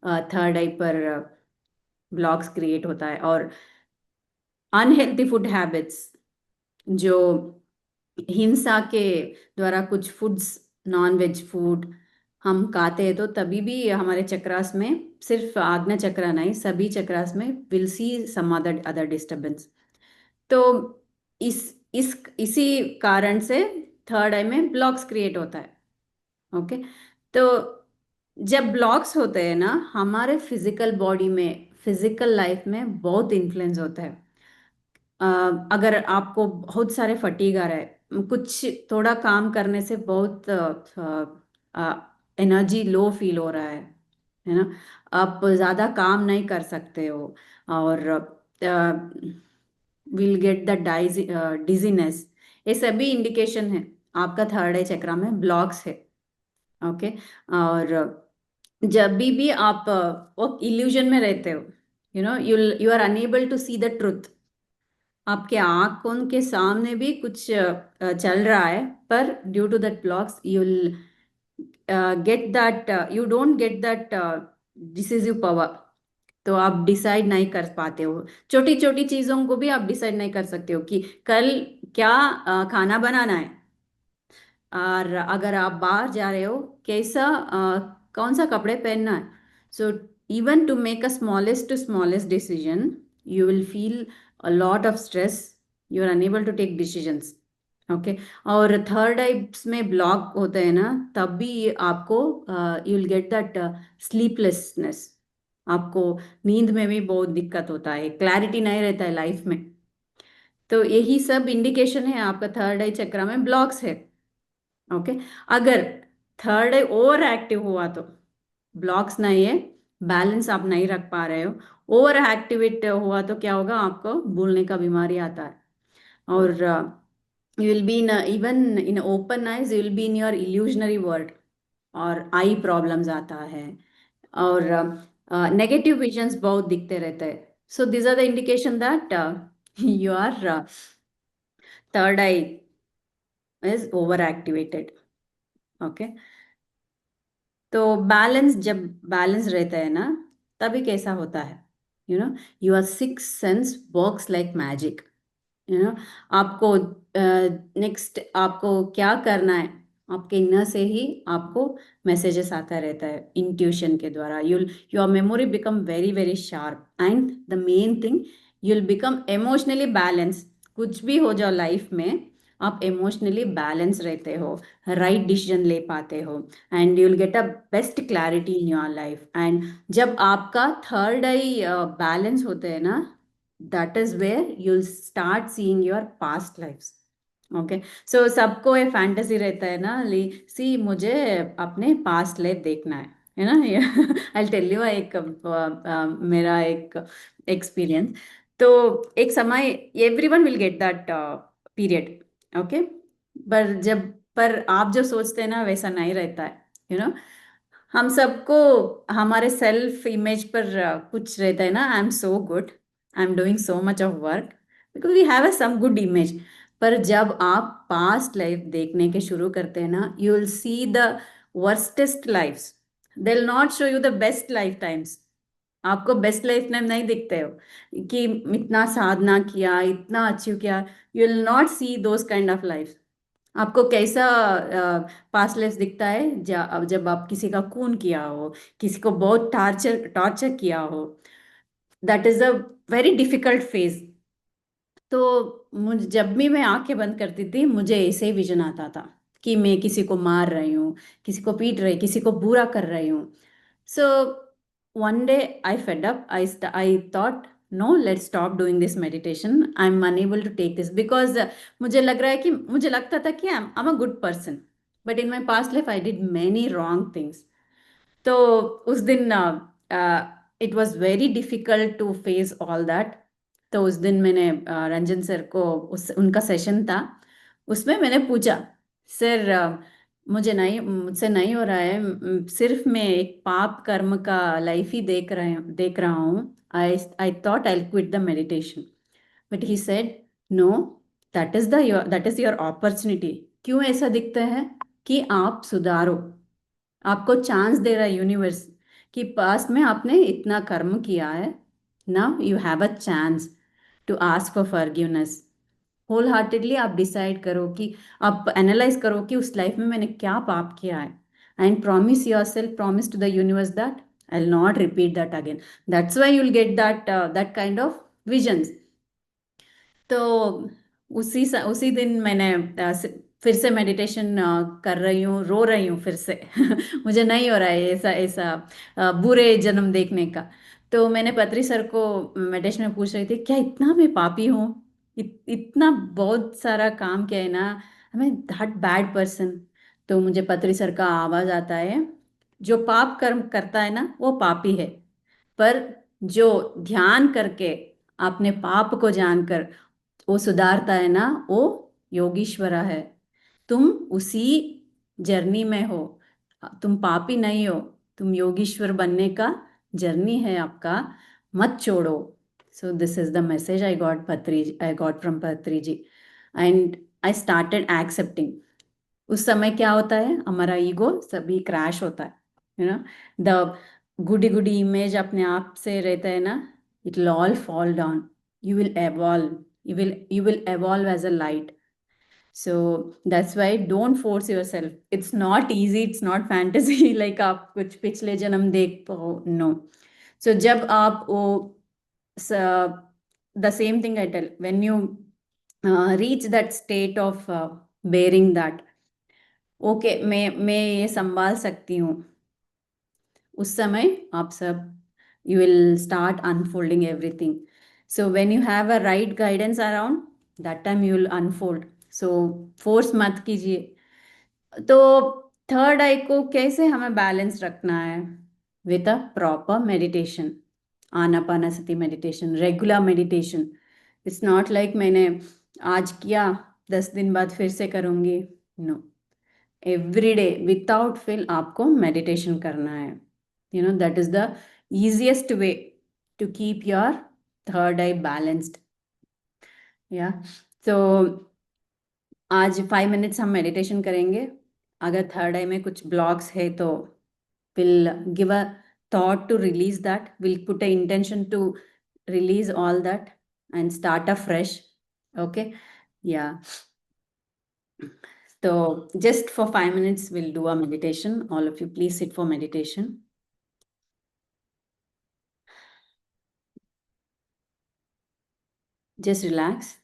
थर्ड आई पर ब्लॉक्स क्रिएट होता है. और अनहेल्थी फूड हैबिट्स, जो हिंसा के द्वारा कुछ फूड्स, नॉन वेज फूड हम खाते हैं, तो तभी भी हमारे चक्रास में, सिर्फ आज्ञा चक्र नहीं, सभी चक्रास में will see some other other disturbance. तो इस इसी कारण से थर्ड आई में ब्लॉक्स क्रिएट होता है. ओके. तो जब ब्लॉक्स होते हैं ना, हमारे फिजिकल बॉडी में, फिजिकल लाइफ में बहुत इन्फ्लुएंस होता है. अ, अगर आपको बहुत सारे फटीग आ रहा है, कुछ थोड़ा काम करने से बहुत एनर्जी लो फील हो रहा है ना, आप ज़्यादा काम नहीं कर सकते हो, और विल गेट द डिजीनेस, ये सभी इंडिकेशन है आपका थर्ड आई चक्रा में ब्लॉक्स है. ओके. और जब भी आप वो इल्यूजन में रहते हो, you know, you are unable to see the truth. आपके आंखों के सामने भी कुछ चल रहा है, पर due to that blocks you will get that, you don't get that decisive power. तो आप डिसाइड नहीं कर पाते हो, छोटी छोटी चीजों को भी आप डिसाइड नहीं कर सकते हो कि कल क्या खाना बनाना है. और अगर आप बाहर जा रहे हो, कैसा कौन सा कपड़े पहनना है. So even to make a smallest decision, you will feel a lot of stress. You are unable to take decisions. Okay. और थर्ड आइज में ब्लॉक होते हैं ना, तब भी आपको you will get that sleeplessness. आपको नींद में भी बहुत दिक्कत होता है, क्लैरिटी नहीं रहता है लाइफ में। तो यही सब इंडिकेशन है आपका थर्ड आई चक्र में ब्लॉक्स है। ओके। अगर थर्ड आई ओवर एक्टिव हुआ तो ब्लॉक्स नहीं है, बैलेंस आप नहीं रख पा रहे हो, ओवर एक्टिवेट हुआ तो क्या होगा, आपको भूलने का बीमारी आता है। और you will be in even in open eyes, you will be in your illusionary world, और आई प्रॉब्लम्स आता है, और नेगेटिव विजन्स बहुत दिखते रहते हैं। So this are the indication that your third eye is over activated. Okay. तो बैलेंस, जब बैलेंस रहता है ना, तभी कैसा होता है, you know, your six sense works like magic. You know, आपको नेक्स्ट आपको क्या करना है, आपके इनर से ही आपको मैसेजेस आता रहता है इंट्यूशन के द्वारा। You'll your memory become very very sharp, and the main thing, you'll become emotionally balance. कुछ भी हो जाओ लाइफ में, आप इमोशनली बैलेंस रहते हो, राइट डिसीजन ले पाते हो, and you will get a best clarity in your life. And जब आपका थर्ड आई बैलेंस होते हैं ना, that is where you'll start seeing your past lives. Okay. So सबको ये फैंटेसी रहता है ना, ली सी मुझे अपने पास्ट लाइफ देखना है ना। आई टेल यू एक मेरा एक एक्सपीरियंस। तो एक समय everyone will get that period. Okay. पर आप जो सोचते हैं ना, वैसा नहीं रहता है, यू नो। हम सबको हमारे सेल्फ इमेज पर कुछ रहता है ना, I am so good, I am doing so much of work, because we have a some good image. पर जब आप पास्ट लाइफ देखने के शुरू करते हैं ना, you will see the worstest lifes, they will not show you the best life times. आपको बेस्ट लाइफ टाइम नहीं दिखते हो कि इतना साधना किया, इतना अचीव किया, you will not C those kind of life. आपको कैसा पास्ट लाइफ दिखता है, जब आप किसी का खून किया हो, किसी को बहुत टॉर्चर टॉर्चर किया हो, that is a very difficult phase. तो मुझे जब भी मैं आंखें बंद करती थी, मुझे ऐसे ही विजन आता था कि मैं किसी को मार रही हूँ, किसी को पीट रही, किसी को बुरा कर रही हूँ। So one day I fed up. I thought, no, let's stop doing this meditation. I'm unable to take this because मुझे लग रहा है कि मुझे लगता था कि I'm a good person, but in my past life I did many wrong things. तो उस दिन it was very difficult to face all that. तो उस दिन मैंने रंजन सर को, उस उनका सेशन था, उसमें मैंने पूछा, सर मुझसे नहीं हो रहा है, सिर्फ मैं एक पाप कर्म का लाइफ ही देख रहा हूँ। I thought I quit the meditation, but he said, no, that is your opportunity. क्यों ऐसा दिखता है कि आप सुधारो, आपको चांस दे रहा है यूनिवर्स कि पास्ट में आपने इतना कर्म किया है, now you have a chance to ask for forgiveness. Wholeheartedly आप डिसाइड करो कि आप एनालाइज करो कि उस लाइफ में मैंने क्या पाप किया है, and promise your self, promise to the universe that I will not repeat that again. That's why you will get that kind of visions. तो उसी दिन मैंने फिर से मेडिटेशन कर रही हूँ, रो रही हूँ फिर से। मुझे नहीं हो रहा है ऐसा ऐसा बुरे जन्म देखने का। तो मैंने पत्री सर को मेडिटेशन में पूछ रही थी, क्या इतना मैं पापी हूँ, इतना बहुत सारा काम किया है ना, मैं दैट बैड पर्सन। तो मुझे पत्री सर का आवाज आता है, जो पाप कर्म करता है ना, वो पापी है, पर जो ध्यान करके अपने पाप को जानकर वो सुधारता है ना, वो योगीश्वरा है। तुम उसी जर्नी में हो, तुम पापी नहीं हो, तुम योगीश्वर बनने का जर्नी है आपका, मत छोड़ो। सो this is the message I got from पत्री जी, एंड आई स्टार्टेड एक्सेप्टिंग। उस समय क्या होता है, हमारा ईगो सभी क्रैश होता है, you know, the goody goody image अपने आप से रहता है ना, it will all fall down. You will evolve, you will evolve as a light. So that's why don't force yourself. It's not easy, it's not fantasy like आप कुछ पिछले जन्म देख पाओ, no. So जब आप वो the same thing I tell, when you reach that state of bearing that. Okay, मैं ये संभाल सकती हूँ, उस समय आप सब you will start unfolding everything. So when you have a right guidance around, that time you will unfold. So force मत कीजिए. तो थर्ड आई को कैसे हमें बैलेंस रखना है? With a proper meditation, Anapanasati meditation, regular meditation. It's not like मैंने आज किया 10 दिन बाद फिर से करूंगी. No, every day without fail आपको मेडिटेशन करना है. That is the easiest way to keep your third eye balanced. Yeah. So आज 5 मिनट्स हम मेडिटेशन करेंगे. अगर थर्ड आई में कुछ ब्लॉक्स है तो we'll give a thought to release that. We'll put an intention to release all that and start afresh. Okay. Yeah. So just for 5 minutes we'll do a meditation. All of you please sit for meditation. Just relax.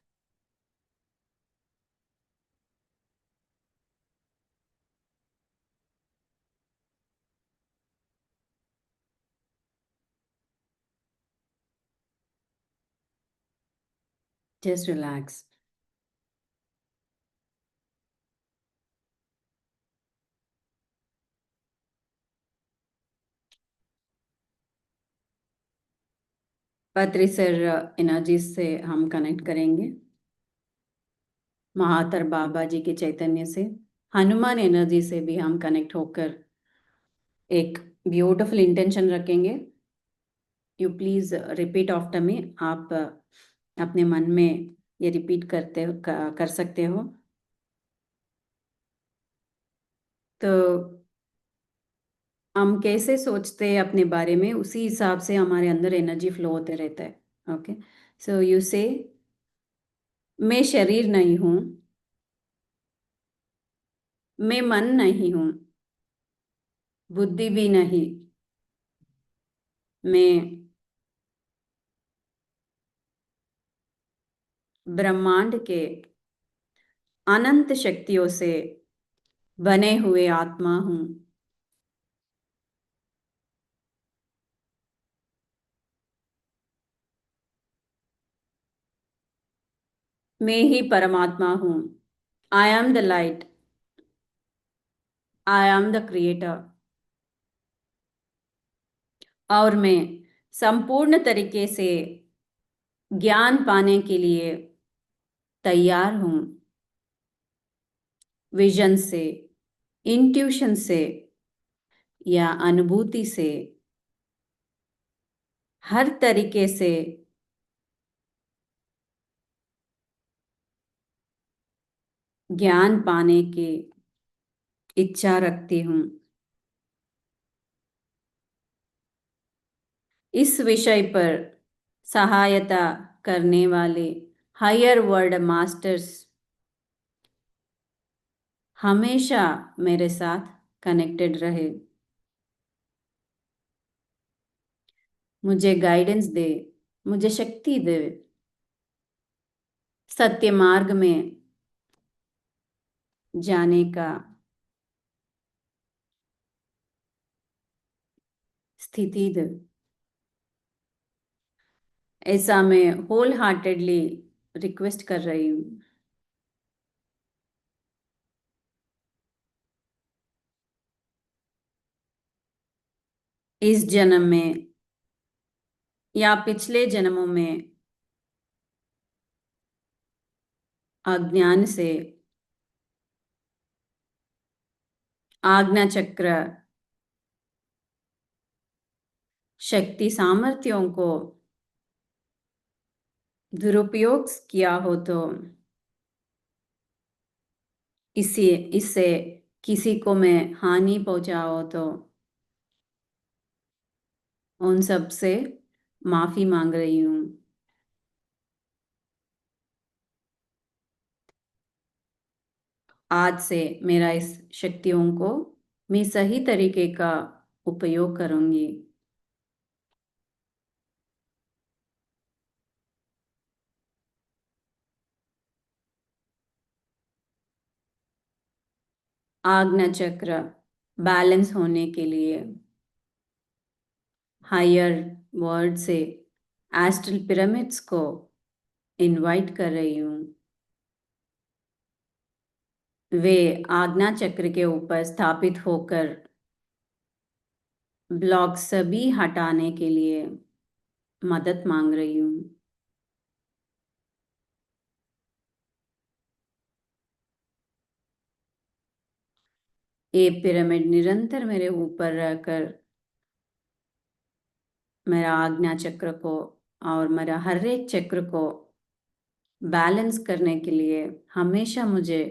Just relax. पत्रिसर एनर्जी से हम कनेक्ट करेंगे, महातर बाबा जी के चैतन्य से, हनुमान एनर्जी से भी हम कनेक्ट होकर एक ब्यूटीफुल इंटेंशन रखेंगे. You please repeat after me. आप अपने मन में ये रिपीट कर सकते हो. तो हम कैसे सोचते हैं अपने बारे में, उसी हिसाब से हमारे अंदर एनर्जी फ्लो होते रहता है. ओके. सो यू से, मैं शरीर नहीं हूं, मैं मन नहीं हूं, बुद्धि भी नहीं, मैं ब्रह्मांड के अनंत शक्तियों से बने हुए आत्मा हूं. मैं ही परमात्मा हूं. I am the light. I am the creator. और मैं संपूर्ण तरीके से ज्ञान पाने के लिए तैयार हूं. विजन से, इंट्यूशन से या अनुभूति से, हर तरीके से ज्ञान पाने की इच्छा रखती हूं. इस विषय पर सहायता करने वाले हायर वर्ल्ड मास्टर्स हमेशा मेरे साथ कनेक्टेड रहे. मुझे गाइडेंस दे, मुझे शक्ति दे, सत्य मार्ग में जाने का स्थिति दे. ऐसा मैं होल हार्टेडली रिक्वेस्ट कर रही हूं. इस जन्म में या पिछले जन्मों में अज्ञान से आज्ञा चक्र शक्ति सामर्थ्यों को दुरुपयोग किया हो तो इससे किसी को मैं हानि पहुंचाओ तो उन सब से माफी मांग रही हूं. आज से मेरा इस शक्तियों को मैं सही तरीके का उपयोग करूंगी. आज्ञा चक्र बैलेंस होने के लिए हायर वर्ड से एस्ट्रल पिरामिड्स को इनवाइट कर रही हूँ। वे आज्ञा चक्र के ऊपर स्थापित होकर ब्लॉक सभी हटाने के लिए मदद मांग रही हूँ। ये पिरामिड निरंतर मेरे ऊपर रहकर मेरा आज्ञा चक्र को और मेरा हर एक चक्र को बैलेंस करने के लिए हमेशा मुझे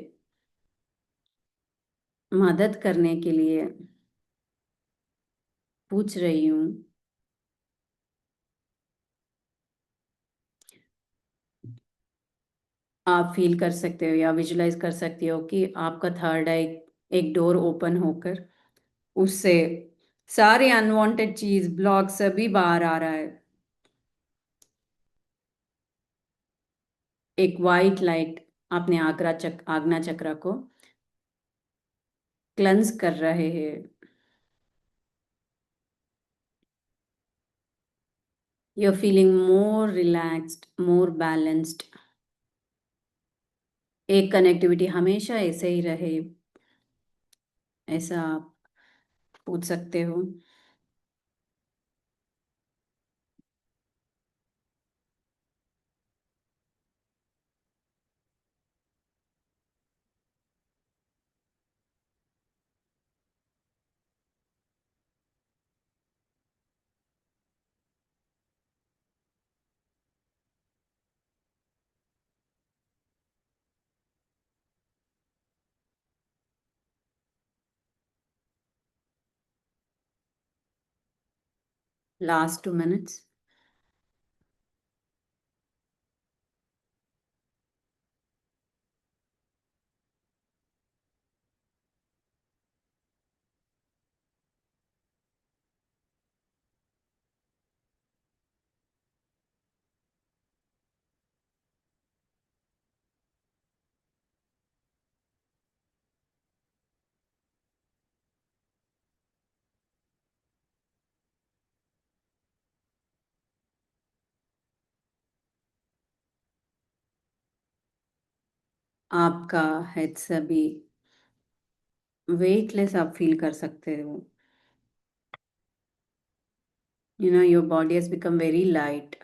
मदद करने के लिए पूछ रही हूँ। आप फील कर सकते हो या विजुलाइज कर सकते हो कि आपका थर्ड आई एक डोर ओपन होकर उससे सारे अनवांटेड चीज ब्लॉक सभी बाहर आ रहा है। एक वाइट लाइट अपने आज्ञा चक्र को क्लेंस कर रहे हैं। You're feeling more relaxed, more balanced. एक कनेक्टिविटी हमेशा ऐसे ही रहे, ऐसा आप पूछ सकते हो। Last 2 minutes. आपका हेड सभी वेटलेस आप फील कर सकते हो। Your body has become very light.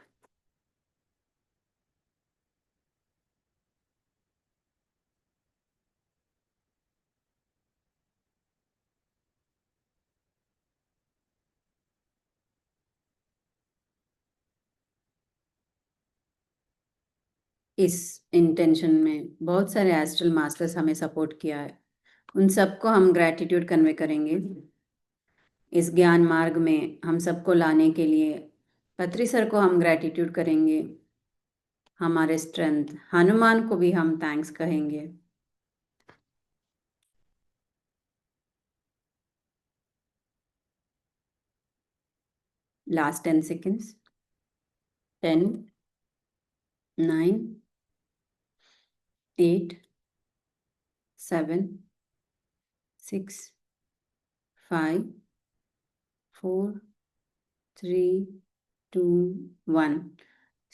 इस इंटेंशन में बहुत सारे एस्ट्रल मास्टर्स हमें सपोर्ट किया है, उन सबको हम ग्रैटिट्यूड कन्वे करेंगे। इस ज्ञान मार्ग में हम सबको लाने के लिए पत्री सर को हम ग्रैटिट्यूड करेंगे। हमारे स्ट्रेंथ हनुमान को भी हम थैंक्स कहेंगे। Last 10 seconds. 10, 9, 8, 7, 6, 5, 4, 3, 2, 1।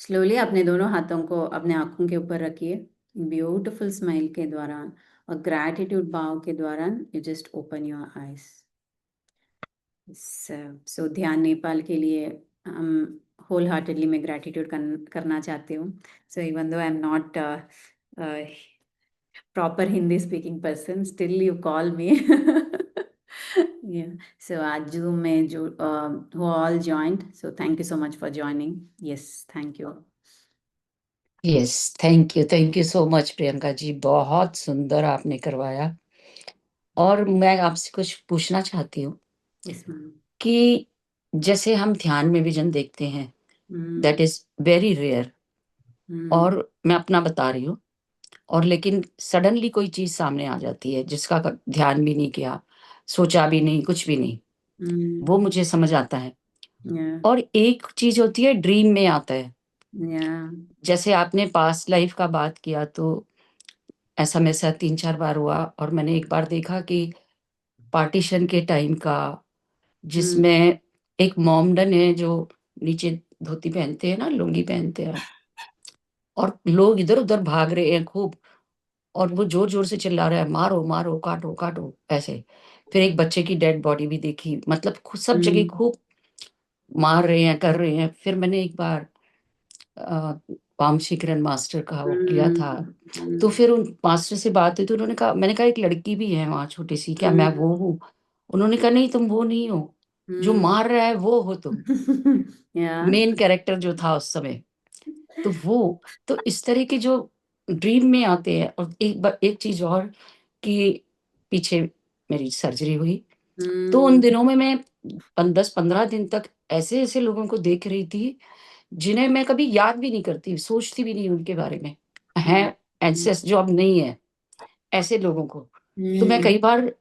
स्लोली अपने दोनों हाथों को अपने आंखों के ऊपर रखिए। ब्यूटिफुल स्माइल के दौरान और ग्रैटिट्यूड भाव के दौरान you just open your eyes. So ध्यान नेपाल के लिए हम होल हार्टेडली मैं ग्रैटिट्यूड करना चाहती हूँ। So even though I am not proper Hindi speaking person, still you call me. Yeah. So आज Zoom में जो who all joined, so thank you so much for joining. Yes, thank you. Yes, thank you so much Priyanka ji, बहुत सुंदर आपने करवाया। और मैं आपसे कुछ पूछना चाहती हूँ Yes, ma'am. कि जैसे हम ध्यान में विजन देखते हैं, दैट इज वेरी रेयर, और मैं अपना बता रही हूँ, और लेकिन सडनली कोई चीज सामने आ जाती है जिसका ध्यान भी नहीं किया, सोचा भी नहीं, कुछ भी नहीं, वो मुझे समझ आता है। Yeah, और एक चीज होती है ड्रीम में आता है। yeah. जैसे आपने पास्ट लाइफ का बात किया, तो ऐसा मेरे साथ 3-4 बार हुआ और मैंने एक बार देखा कि पार्टीशन के टाइम का, हुँ, जिसमें एक मोमडन है जो नीचे धोती पहनते हैं ना, लुंगी पहनते हैं और लोग इधर-उधर भाग रहे हैं खूब और वो ज़ोर-ज़ोर से चिल्ला रहा है, "मारो, मारो, काटो, काटो" ऐसे। फिर एक बच्चे की डेड बॉडी भी देखी, मतलब सब जगह हुँ, खूब मार रहे हैं, कर रहे हैं। फिर मैंने एक बार अ, वामसी किरण मास्टर का वो किया था, हुँ, तो हुँ, फिर उन मास्टर से बात हुई तो उन्होंने कहा, मैंने कहा एक लड़की भी है वहाँ छोटी-सी, क्या मैं हुँ, वो हूँ? उन्होंने कहा नहीं तुम वो नहीं हो, जो हुँ। मार रहा है वो हो तुम। या मेन कैरेक्टर जो था उस समय, तो वो तो इस तरह के जो ड्रीम में आते हैं और एक चीज़ और कि पीछे मेरी सर्जरी हुई, तो उन हुँ, दिनों में मैं 10-15 दिन तक ऐसे-ऐसे लोगों को देख रही थी जिन्हें मैं कभी याद भी नहीं करती, सोचती भी नहीं उनके बारे में। या हैं एंसेस जो अब नहीं है, ऐसे लोगों को। तो मैं हुँ, कई बार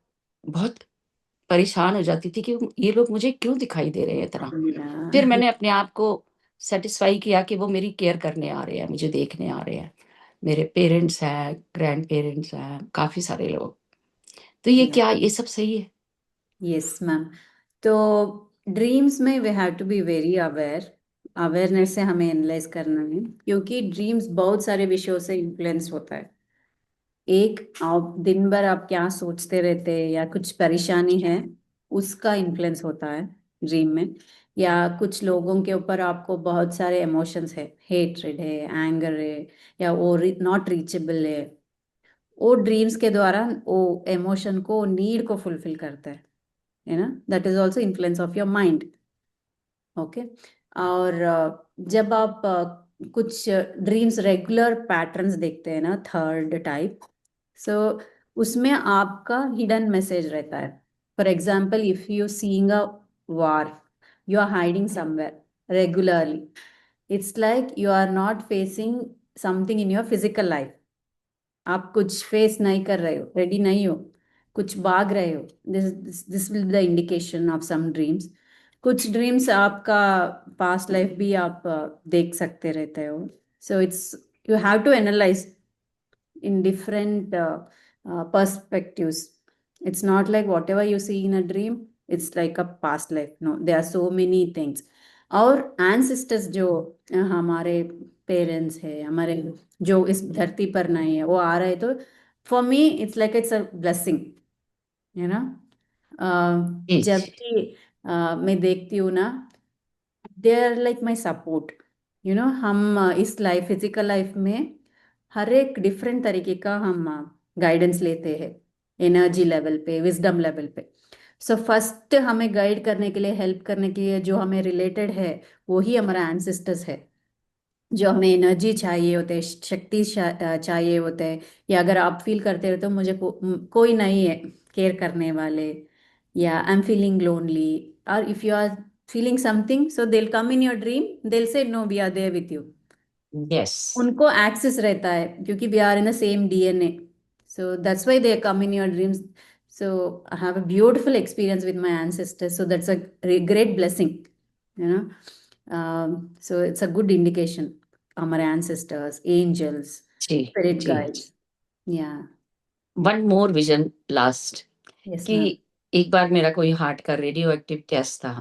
बहुत परेशान हो जाती थी कि ये लोग मुझे क्यों दिखाई दे रहे हैं इतना? फिर या मैंने अपने आप को सैटिस्फाई किया कि वो मेरी केयर करने आ रहे हैं, मुझे देखने आ रहे हैं। मेरे पेरेंट्स हैं, ग्रैंड पेरेंट्स हैं, काफ़ी सारे लोग। तो या ये सब सही है? Yes ma'am. तो ड्रीम्स में we have to be very aware. Awareness से हमें एनालाइज करना है, क्योंकि ड्रीम्स बहुत सारे विषयों से इन्फ्लुएंस होता है। एक, आप दिन भर आप क्या सोचते रहते हैं या कुछ परेशानी है, उसका इन्फ्लुएंस होता है ड्रीम में। या कुछ लोगों के ऊपर आपको बहुत सारे इमोशंस है, हेट्रेड है, एंगर है, या वो नॉट रीचेबल है, वो ड्रीम्स के द्वारा वो इमोशन को, नीड को फुलफिल करता है ना। That is also influence of your mind. Okay. और जब आप कुछ ड्रीम्स रेगुलर पैटर्न्स देखते हैं ना, थर्ड टाइप, सो उसमें आपका हिडन मैसेज रहता है। For example, if you seeing a war, you are hiding somewhere regularly, it's like you are not facing something in your physical life. आप कुछ फेस नहीं कर रहे हो, रेडी नहीं हो, कुछ भाग रहे हो। This will be the indication of some dreams. कुछ ड्रीम्स आपका पास्ट लाइफ भी आप देख सकते रहते हो। So it's, you have to analyse in different perspectives. It's not like whatever you see in a dream, it's like a past life. No, there are so many things. और ancestors जो हमारे पेरेंट्स है, हमारे जो इस धरती पर नहीं है, वो आ रहे, तो for me it's like it's a blessing, है ना। जी, जब जी। भी मैं देखती हूँ ना, they are like my support. You know, हम इस लाइफ, फिजिकल लाइफ में हर एक डिफरेंट तरीके का हम गाइडेंस लेते हैं, एनर्जी लेवल पे, विजडम लेवल पे। सो फर्स्ट हमें गाइड करने के लिए, हेल्प करने के लिए, जो हमें रिलेटेड है, वो ही हमारा एंसेस्टर्स है। जो हमें एनर्जी चाहिए होते हैं, शक्ति चाहिए होते हैं, या अगर आप फील करते हो तो मुझे कोई नहीं है केयर करने वाले, या आई एम फीलिंग लोनली, और if you are feeling something, so they come in your dream, they say no, we are there with you. Yes. उनको एक्सेस रहता है, क्योंकि we are in the same DNA. So that's why they come in your dreams. So I have a beautiful experience with my ancestors, so that's a great blessing, you know. So it's a good indication. Our ancestors, angels, ji, spirit ji. guides. Yeah. One more vision last Yes, कि ma'am. एक बार मेरा कोई हार्ट का रेडियो एक्टिव टेस्ट था,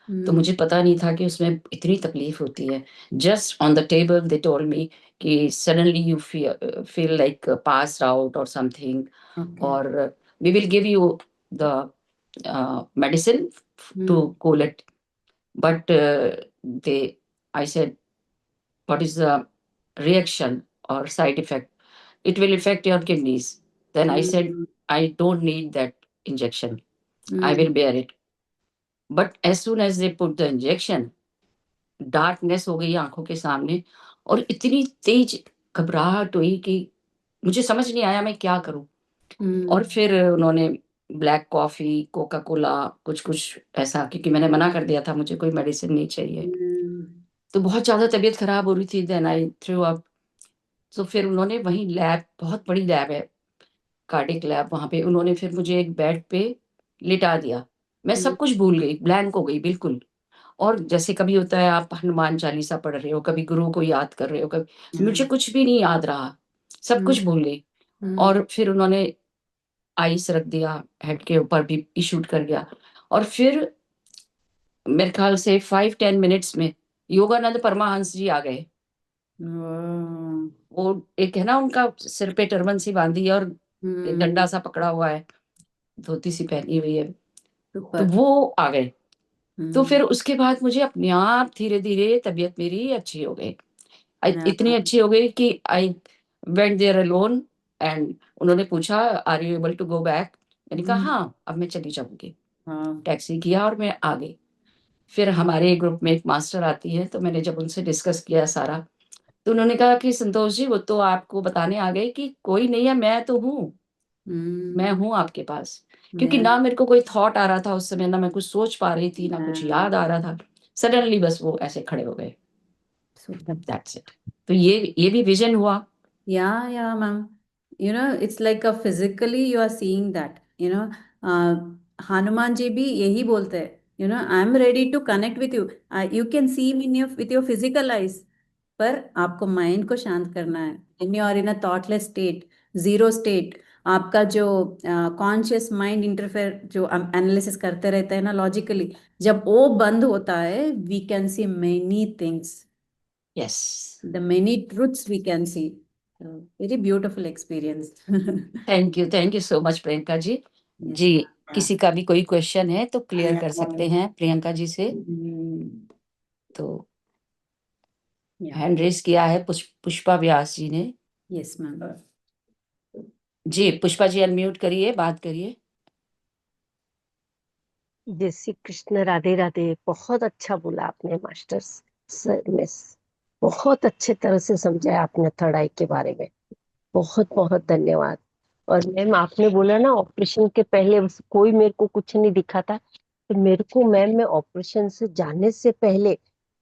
तो Mm, मुझे पता नहीं था कि उसमें इतनी तकलीफ होती है। Just on the table they told me कि suddenly you feel like passed out और समथिंग okay. और we will give you the medicine to Mm, cool it but they I said what is the reaction और side effect? It will affect your kidneys. Then I said, mm, I don't need that injection. I mm, will bear it. But as soon as they put the injection, darkness हो गई आँखों के सामने और इतनी तेज घबराहट हुई कि मुझे समझ नहीं आया मैं क्या करूँ? और mm, फिर उन्होंने ब्लैक कॉफ़ी, कोका कोला कुछ-कुछ ऐसा क्योंकि मैंने मना कर दिया था मुझे कोई मेडिसिन नहीं चाहिए। mm, तो बहुत ज़्यादा तबीयत खराब हो रही थी देन आई थ्रू अप। तो फिर उन्होंने वहीं लैब बहुत बड़ी लैब है कार्डियक लैब वहाँ पे उन्होंने फिर मुझे एक बेड पे लिटा दिया। मैं mm, सब कुछ भूल गई, ब्लैंक हो गई बिल्कुल। और जैसे कभी होता है आप हनुमान चालीसा पढ़ रहे हो, कभी गुरु को याद कर रहे हो, कभी मुझे yeah. कुछ भी नहीं याद रहा, सब Mm, कुछ भूल गई। और फिर उन्होंने आइस रख दिया हेड के ऊपर, बीपी शूट कर गया। और फिर मेरे ख्याल से 5-10 मिनट्स में योगानंद परमहंस जी आ गए। वो एक है ना, उनका सिर पे टर्बन सी बांधी है और डंडा सा पकड़ा हुआ है, धोती सी पहनी हुई है, तो सुपर। वो आ गए। तो फिर उसके बाद मुझे अपने आप धीरे धीरे तबीयत मेरी अच्छी हो गई। इतनी अच्छी हो गई कि I went there alone, and उन्होंने पूछा are you able to go back. मैंने कहा हाँ, अब मैं चली जाऊंगी। टैक्सी किया और मैं आ गई। फिर हमारे ग्रुप में एक मास्टर आती है, तो मैंने जब उनसे डिस्कस किया सारा, तो उन्होंने कहा कि संतोष जी, वो तो आपको बताने आ गए कि कोई नहीं है, मैं तो हूँ, मैं हूँ आपके पास। क्योंकि ना मेरे को कोई थॉट आ रहा था उस समय, ना मैं कुछ सोच पा रही थी, ना कुछ याद आ रहा था। सडनली बस वो ऐसे खड़े हो गए। That's it. तो ये भी विजन हुआ। Yeah, ma'am. You know, it's like a physically you are seeing that. Hanuman ji भी यही बोलते हैं. I am ready to connect with you. You can see me in your with your physical eyes. पर आपको माइंड को शांत करना है. when you are in a thoughtless state, zero state, आपका जो कॉन्शियस माइंड इंटरफेयर जो एनालिसिस करते रहता है ना लॉजिकली, जब वो बंद होता है we can see many things. Yes. The many truths we can see. Very beautiful experience. Thank you so much Priyanka ji. Yes. जी, Yeah. किसी का भी कोई क्वेश्चन है तो क्लियर Yeah. कर सकते हैं प्रियंका जी से। Mm, तो yeah. हैंड रेस किया है पुष्पा व्यास जी ने। Yes, ma'am. जी पुष्पा जी, अनम्यूट करिए, बात करिए। जय श्री कृष्ण, राधे राधे। बहुत अच्छा बोला आपने मास्टर सर मिस, बहुत अच्छे तरह से समझाया आपने थर्ड आई के बारे में। बहुत बहुत धन्यवाद। और मैम आपने बोला ना ऑपरेशन के पहले कोई मेरे को कुछ नहीं दिखा था, तो मेरे को मैम मैं ऑपरेशन से जाने से पहले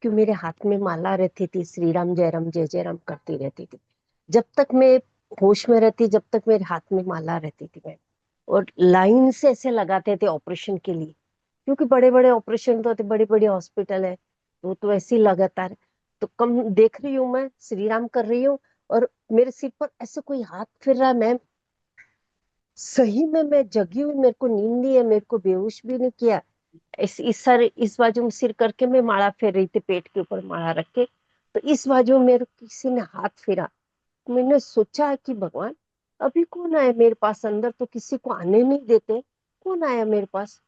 क्यों मेरे हाथ में माला रहती थी, श्री राम जय जय राम करती रहती थी। जब तक मैं होश में रहती, जब तक मेरे हाथ में माला रहती थी मैम। और लाइन से ऐसे लगाते थे ऑपरेशन के लिए, क्योंकि बड़े बड़े ऑपरेशन तो होते, बड़ी बड़ी हॉस्पिटल है, तो ऐसे ही लगातार। तो कम देख रही हूँ मैं, श्री राम कर रही हूँ, और मेरे सिर पर ऐसे कोई हाथ फिर रहा है मैम। सही में मैं जगी हुई, मेरे को नींद नहीं है, मेरे को बेहोश भी नहीं किया। इस सर इस बाजू में सिर करके मैं माला फेर रही थी, पेट के ऊपर माला रख के, तो इस बाजू में मेरे किसी ने हाथ फेरा। मैंने सोचा कि भगवान अभी कौन आया मेरे पास, अंदर तो किसी को आने नहीं देते, कौन आया मेरे पास।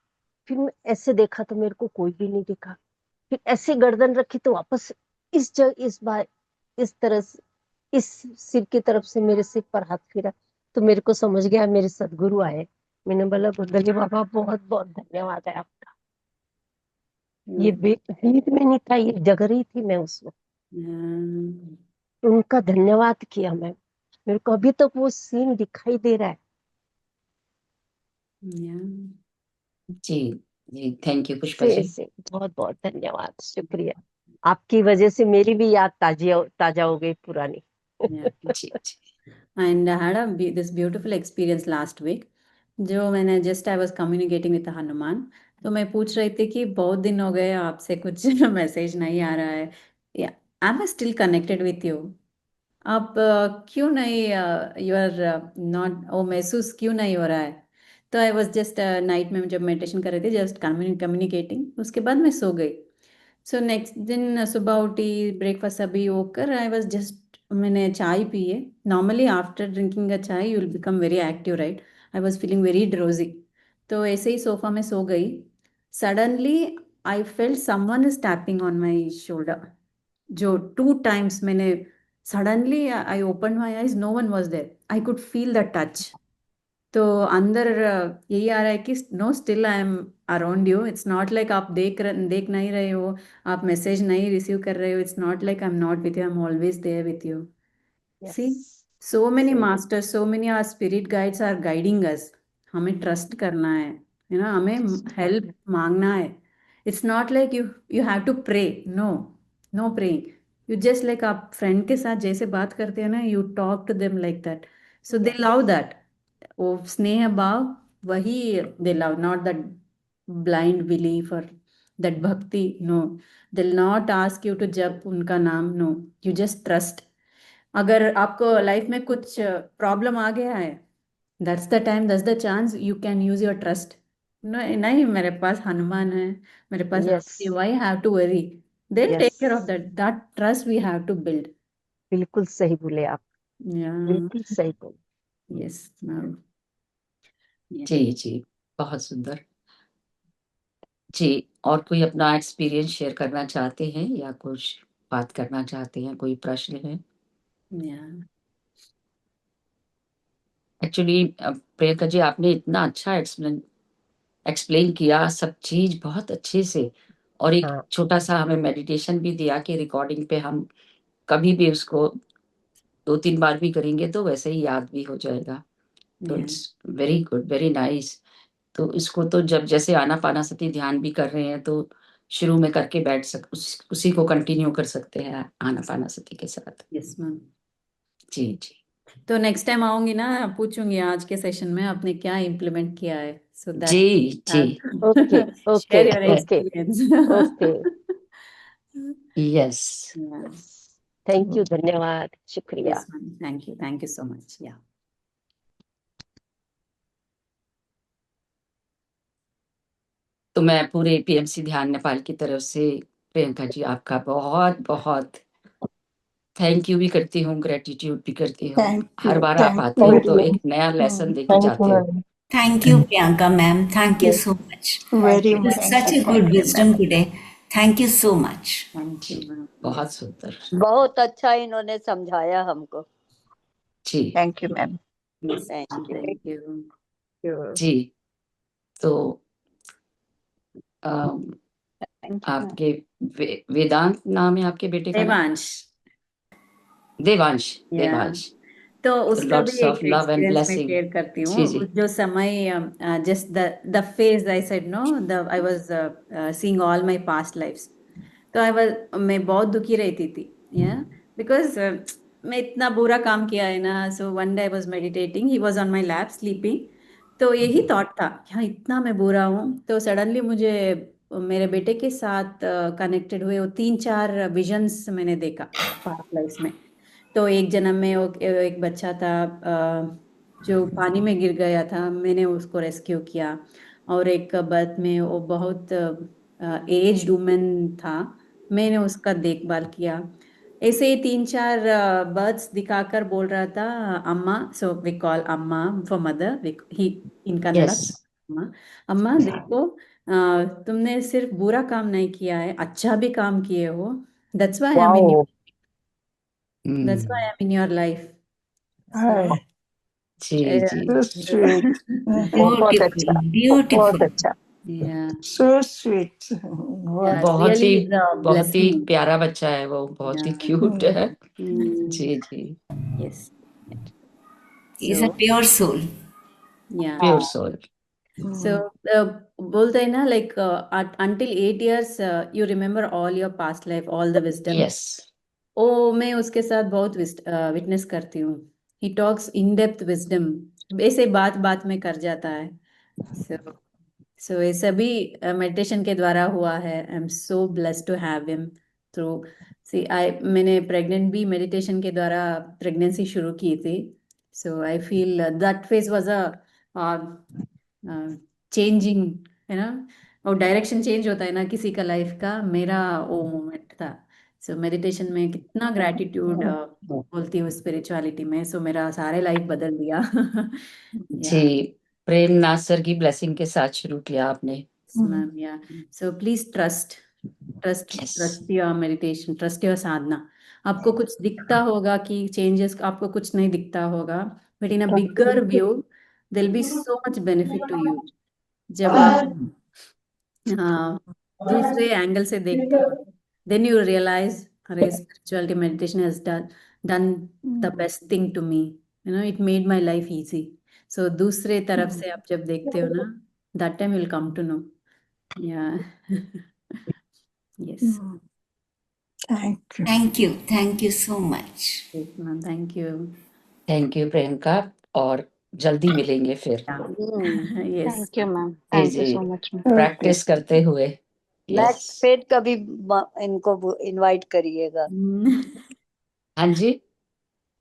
फिर मैं ऐसे देखा तो मेरे को कोई भी नहीं दिखा। फिर ऐसे गर्दन रखी तो वापस इस बार इस तरह से इस सिर की तरफ से मेरे सिर पर हाथ फिरा, तो मेरे को समझ गया मेरे सदगुरु आए। मैंने बोला गुंदली बाबा बहुत बहुत धन्यवाद है आपका। ये नींद में नहीं था, ये जग रही थी मैं उस वक्त। Yeah. उनका धन्यवाद किया मैं, मेरे को अभी तक वो सीन दिखाई दे रहा है। Yeah. जी जी, थैंक यू पुष्पा से जी। से बहुत बहुत धन्यवाद, शुक्रिया। आपकी वजह से मेरी भी याद ताजा हो गई पुरानी। Yeah. जी जी। And I had this beautiful experience last week. जो मैंने just I was communicating with Hanuman, तो मैं पूछ रही थी कि बहुत दिन हो गए आपसे कुछ मैसेज नहीं आ रहा है, या I am still connected with you. आप क्यों नहीं, यू आर नॉट, वो महसूस क्यों नहीं हो रहा है. तो आई वॉज जस्ट नाइट में जब मेडिटेशन कर रही थी, जस्ट कम्युनिकेटिंग, उसके बाद मैं सो गई. सो नेक्स्ट दिन सुबह उठी, ब्रेकफास्ट अभी होकर आई वॉज जस्ट, मैंने चाय पी है. Normally after drinking a chai you will become very active, right. I was feeling very drowsy. तो ऐसे ही सोफा में सो गई. Suddenly I felt someone is tapping on my shoulder. जो 2 times मैंने, suddenly I open my eyes, no one was there, I could feel the touch. तो अंदर यही आ रहा है कि no, still I am around you. It's not like आप देख नहीं रहे हो, आप मैसेज नहीं रिसीव कर रहे हो. It's not like I am not with you, I am always there with you. Yes, see, so many सही। Masters, so many our spirit guides are guiding us. हमें ट्रस्ट करना है, हमें हेल्प मांगना है. It's not like you you have to pray. No, no praying. You just like आप फ्रेंड के साथ जैसे बात करते हैं ना, you talk to them like that. So they yes, love that. वो स्नेह भाव, वही they love, not that blind belief और that bhakti. No, they not ask you to जप उनका नाम. No, you just trust. अगर आपको लाइफ में कुछ प्रॉब्लम आ गया है, that's the time, that's the chance you can use your trust. नहीं, मेरे पास हनुमान है, मेरे पास yes, why have to worry, they will take care of yes, that, that trust we have to build. बिल्कुल सही बोले आप, या बिल्कुल सही बोले। Yes ma'am. जी जी, बहुत सुंदर। जी, और कोई अपना एक्सपीरियंस शेयर करना चाहते हैं या कुछ बात करना चाहते हैं, कोई प्रश्न है? या एक्चुअली प्रियंका जी, आपने इतना अच्छा एक्सप्लेन किया सब चीज बहुत अच्छे से, और एक हाँ, छोटा सा हमें मेडिटेशन भी दिया कि रिकॉर्डिंग पे हम कभी भी उसको 2-3 बार भी करेंगे तो वैसे ही याद भी हो जाएगा। तो या it's very good, very nice. तो इसको तो जब जैसे आनापानासति ध्यान भी कर रहे हैं तो शुरू में करके उसी को कंटिन्यू कर सकते हैं आनापानासति के साथ। Yes ma'am. जी जी तो नेक्स्ट टाइम आऊंगी ना, पूछूंगी आज के सेशन में आपने क्या इम्प्लीमेंट किया है, सो दैट जी जी। Okay, okay, share your okay, experience. Okay, yes. Yes, thank you, धन्यवाद, शुक्रिया। Yes ma'am, thank you so much. या तो मैं पूरे पीएमसी ध्यान नेपाल की तरफ से प्रियंका जी आपका बहुत बहुत थैंक यू भी करती हूँ, ग्रेटिट्यूड भी करती हूँ। हर बार आप आते हो तो एक नया लेसन देके जाते हो। Thank you, Priyanka ma'am. Thank you so much. Very It was much. such a good wisdom today. Thank you so much. Thank you ma'am. बहुत सुंदर। बहुत अच्छा इन्होंने समझाया हमको। जी Thank you, ma'am. Thank you. Thank you. जी। तो अम, Thank you, ma'am. आपके वेदांत नाम है आपके बेटे का नाम? देवांश। देवांश। या देवांश। तो उसका भी लॉट्स एक ऑफ लव एंड एक्सपीरियंस मैं ब्लेसिंग। शेयर करती हूँ। जी जी उस जो समय, just the phase I said no, the I was seeing all my past lifes. तो मैं बहुत दुखी रहती थी, या बिकॉज मैं इतना बुरा काम किया है ना। So one day I was meditating, he was on my lap sleeping. तो यही थॉट था, हाँ इतना मैं बुरा हूँ। तो सडनली मुझे मेरे बेटे के साथ कनेक्टेड हुए वो 3-4 विजन्स मैंने देखा पास्ट लाइफ में। तो एक जन्म में एक बच्चा था, जो पानी में गिर गया था, मैंने उसको रेस्क्यू किया। और एक बर्थ में वो बहुत एज्ड वुमेन था, मैंने उसका देखभाल किया। ऐसे ही 3-4 बर्ड्स दिखाकर बोल रहा था, अम्मा, सो वी कॉल अम्मा for mother, he in Kannada, yes. अम्मा। अम्मा देखो, तुमने सिर्फ बुरा काम नहीं किया है, अच्छा भी काम किए हो। That's why I am in wow, That's why I'm in your life. Hi. So, जी जी So sweet. बहुत Beautiful, अच्छा, beautiful. बहुत अच्छा। yeah, So sweet. Wow. yeah, बहुत ही really is a बहुत ही blessing. प्यारा बच्चा है वो, बहुत ही Yeah. क्यूट है। Mm, जी जी। yes. He's a So, pure soul. yeah. Pure soul. So, बोलते हैं ना, like until 8 years, you remember all your past life, all the wisdom. Yes. ओ मैं उसके साथ बहुत विटनेस करती हूँ। He talks in depth wisdom, ऐसे बात बात में कर जाता है। सो ये सभी मेडिटेशन के द्वारा हुआ है। I am so blessed to have him through. मैंने प्रेग्नेंट भी मेडिटेशन के द्वारा प्रेगनेंसी शुरू की थी। So I feel that phase was a changing, है ना। और डायरेक्शन चेंज होता है ना किसी का लाइफ का, मेरा वो मोमेंट था। सो मेडिटेशन में कितना ग्रैटिट्यूड बोलती हूँ स्पिरिचुअलिटी में, सो मेरा सारे लाइफ बदल दिया। जी, या प्रेमनाथ सर की ब्लेसिंग के साथ शुरू किया आपने। Ma'am. Yeah so please trust, trust yes. Trust your meditation, trust your sadhana. आपको कुछ दिखता होगा कि चेंजेस, आपको कुछ नहीं दिखता होगा, but in a bigger view there will be so much benefit to you. जब आप हाँ दूसरे एंगल से देखते हो, देन यू रियलाइज, अरे spirituality meditation has done the best thing to me, you know, it made my life easy. So दूसरे तरफ से आप जब देखते हो ना, that time will come to know. Yeah yes Thank you. Thank you. Thank you so much. Ma'am, thank you. Thank you Priyanka, और जल्दी मिलेंगे फिर। Yes Thank you, ma'am. जी Thank you जी, so much, ma'am. प्रैक्टिस करते हुए। यस। नेक्स्ट फिर कभी इनको इनवाइट करिएगा। हाँ जी।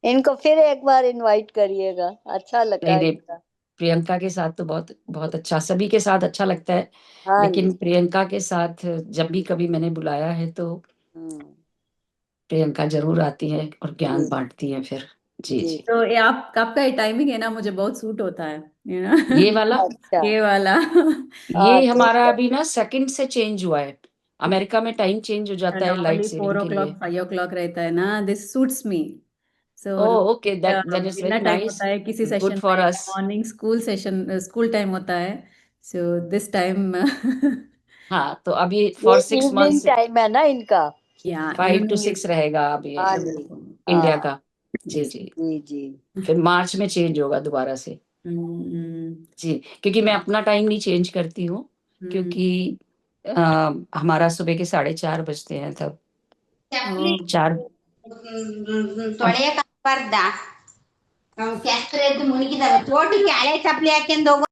इनको फिर एक बार इनवाइट करिएगा, अच्छा लगा नहीं नहीं, इनका। प्रियंका के साथ तो बहुत बहुत अच्छा, सभी के साथ अच्छा लगता है, हाँ लेकिन जी। प्रियंका के साथ जब भी कभी मैंने बुलाया है तो हम्म, प्रियंका जरूर आती है और ज्ञान जी बांटती है फिर। जी जी। जी। तो ये आपका ये टाइमिंग है ना, मुझे बहुत सूट होता है, यू नो। ये वाला, अच्छा। ये वाला ये ठीक हमारा है। अभी ना सेकंड से चेंज हुआ है। अमेरिका में टाइम चेंज हो जाता है लाइट नॉर्मली सेविंग के लिए। 4 o'clock 5 o'clock रहता है ना, this suits me. So oh okay, that that is very dinner time nice, होता है किसी गुड सेशन फॉर में, अस। मॉर्निंग स्कूल टाइम होता है, सो दिस टाइम हाँ, तो अभी ये फॉर 6 मंथ्स इवनिंग टाइम है ना इनका। या 5 to 6 इवनिंग रहेगा अभी हाँ इज जी। इंडिया हाँ का। जी जी। जी जी। फिर मार्च में चेंज होगा दोबारा से। जी, क्योंकि मैं अपना टाइम नहीं चेंज करती हूँ, क्योंकि हमारा सुबह के 4:30 बजते हैं तब। चार ತೊಳೆಯ ಬರ್ದ ಕ್ಯಾಸ್ಟ್ರೇದ್ ಮುಳುಗಿದಾವೆ ತೋಟಕ್ಕೆ ಹಳೆ ಚಪ್ಪಲಿ ಹಾಕ್ಯಂಡ್ ಹೋಗೋ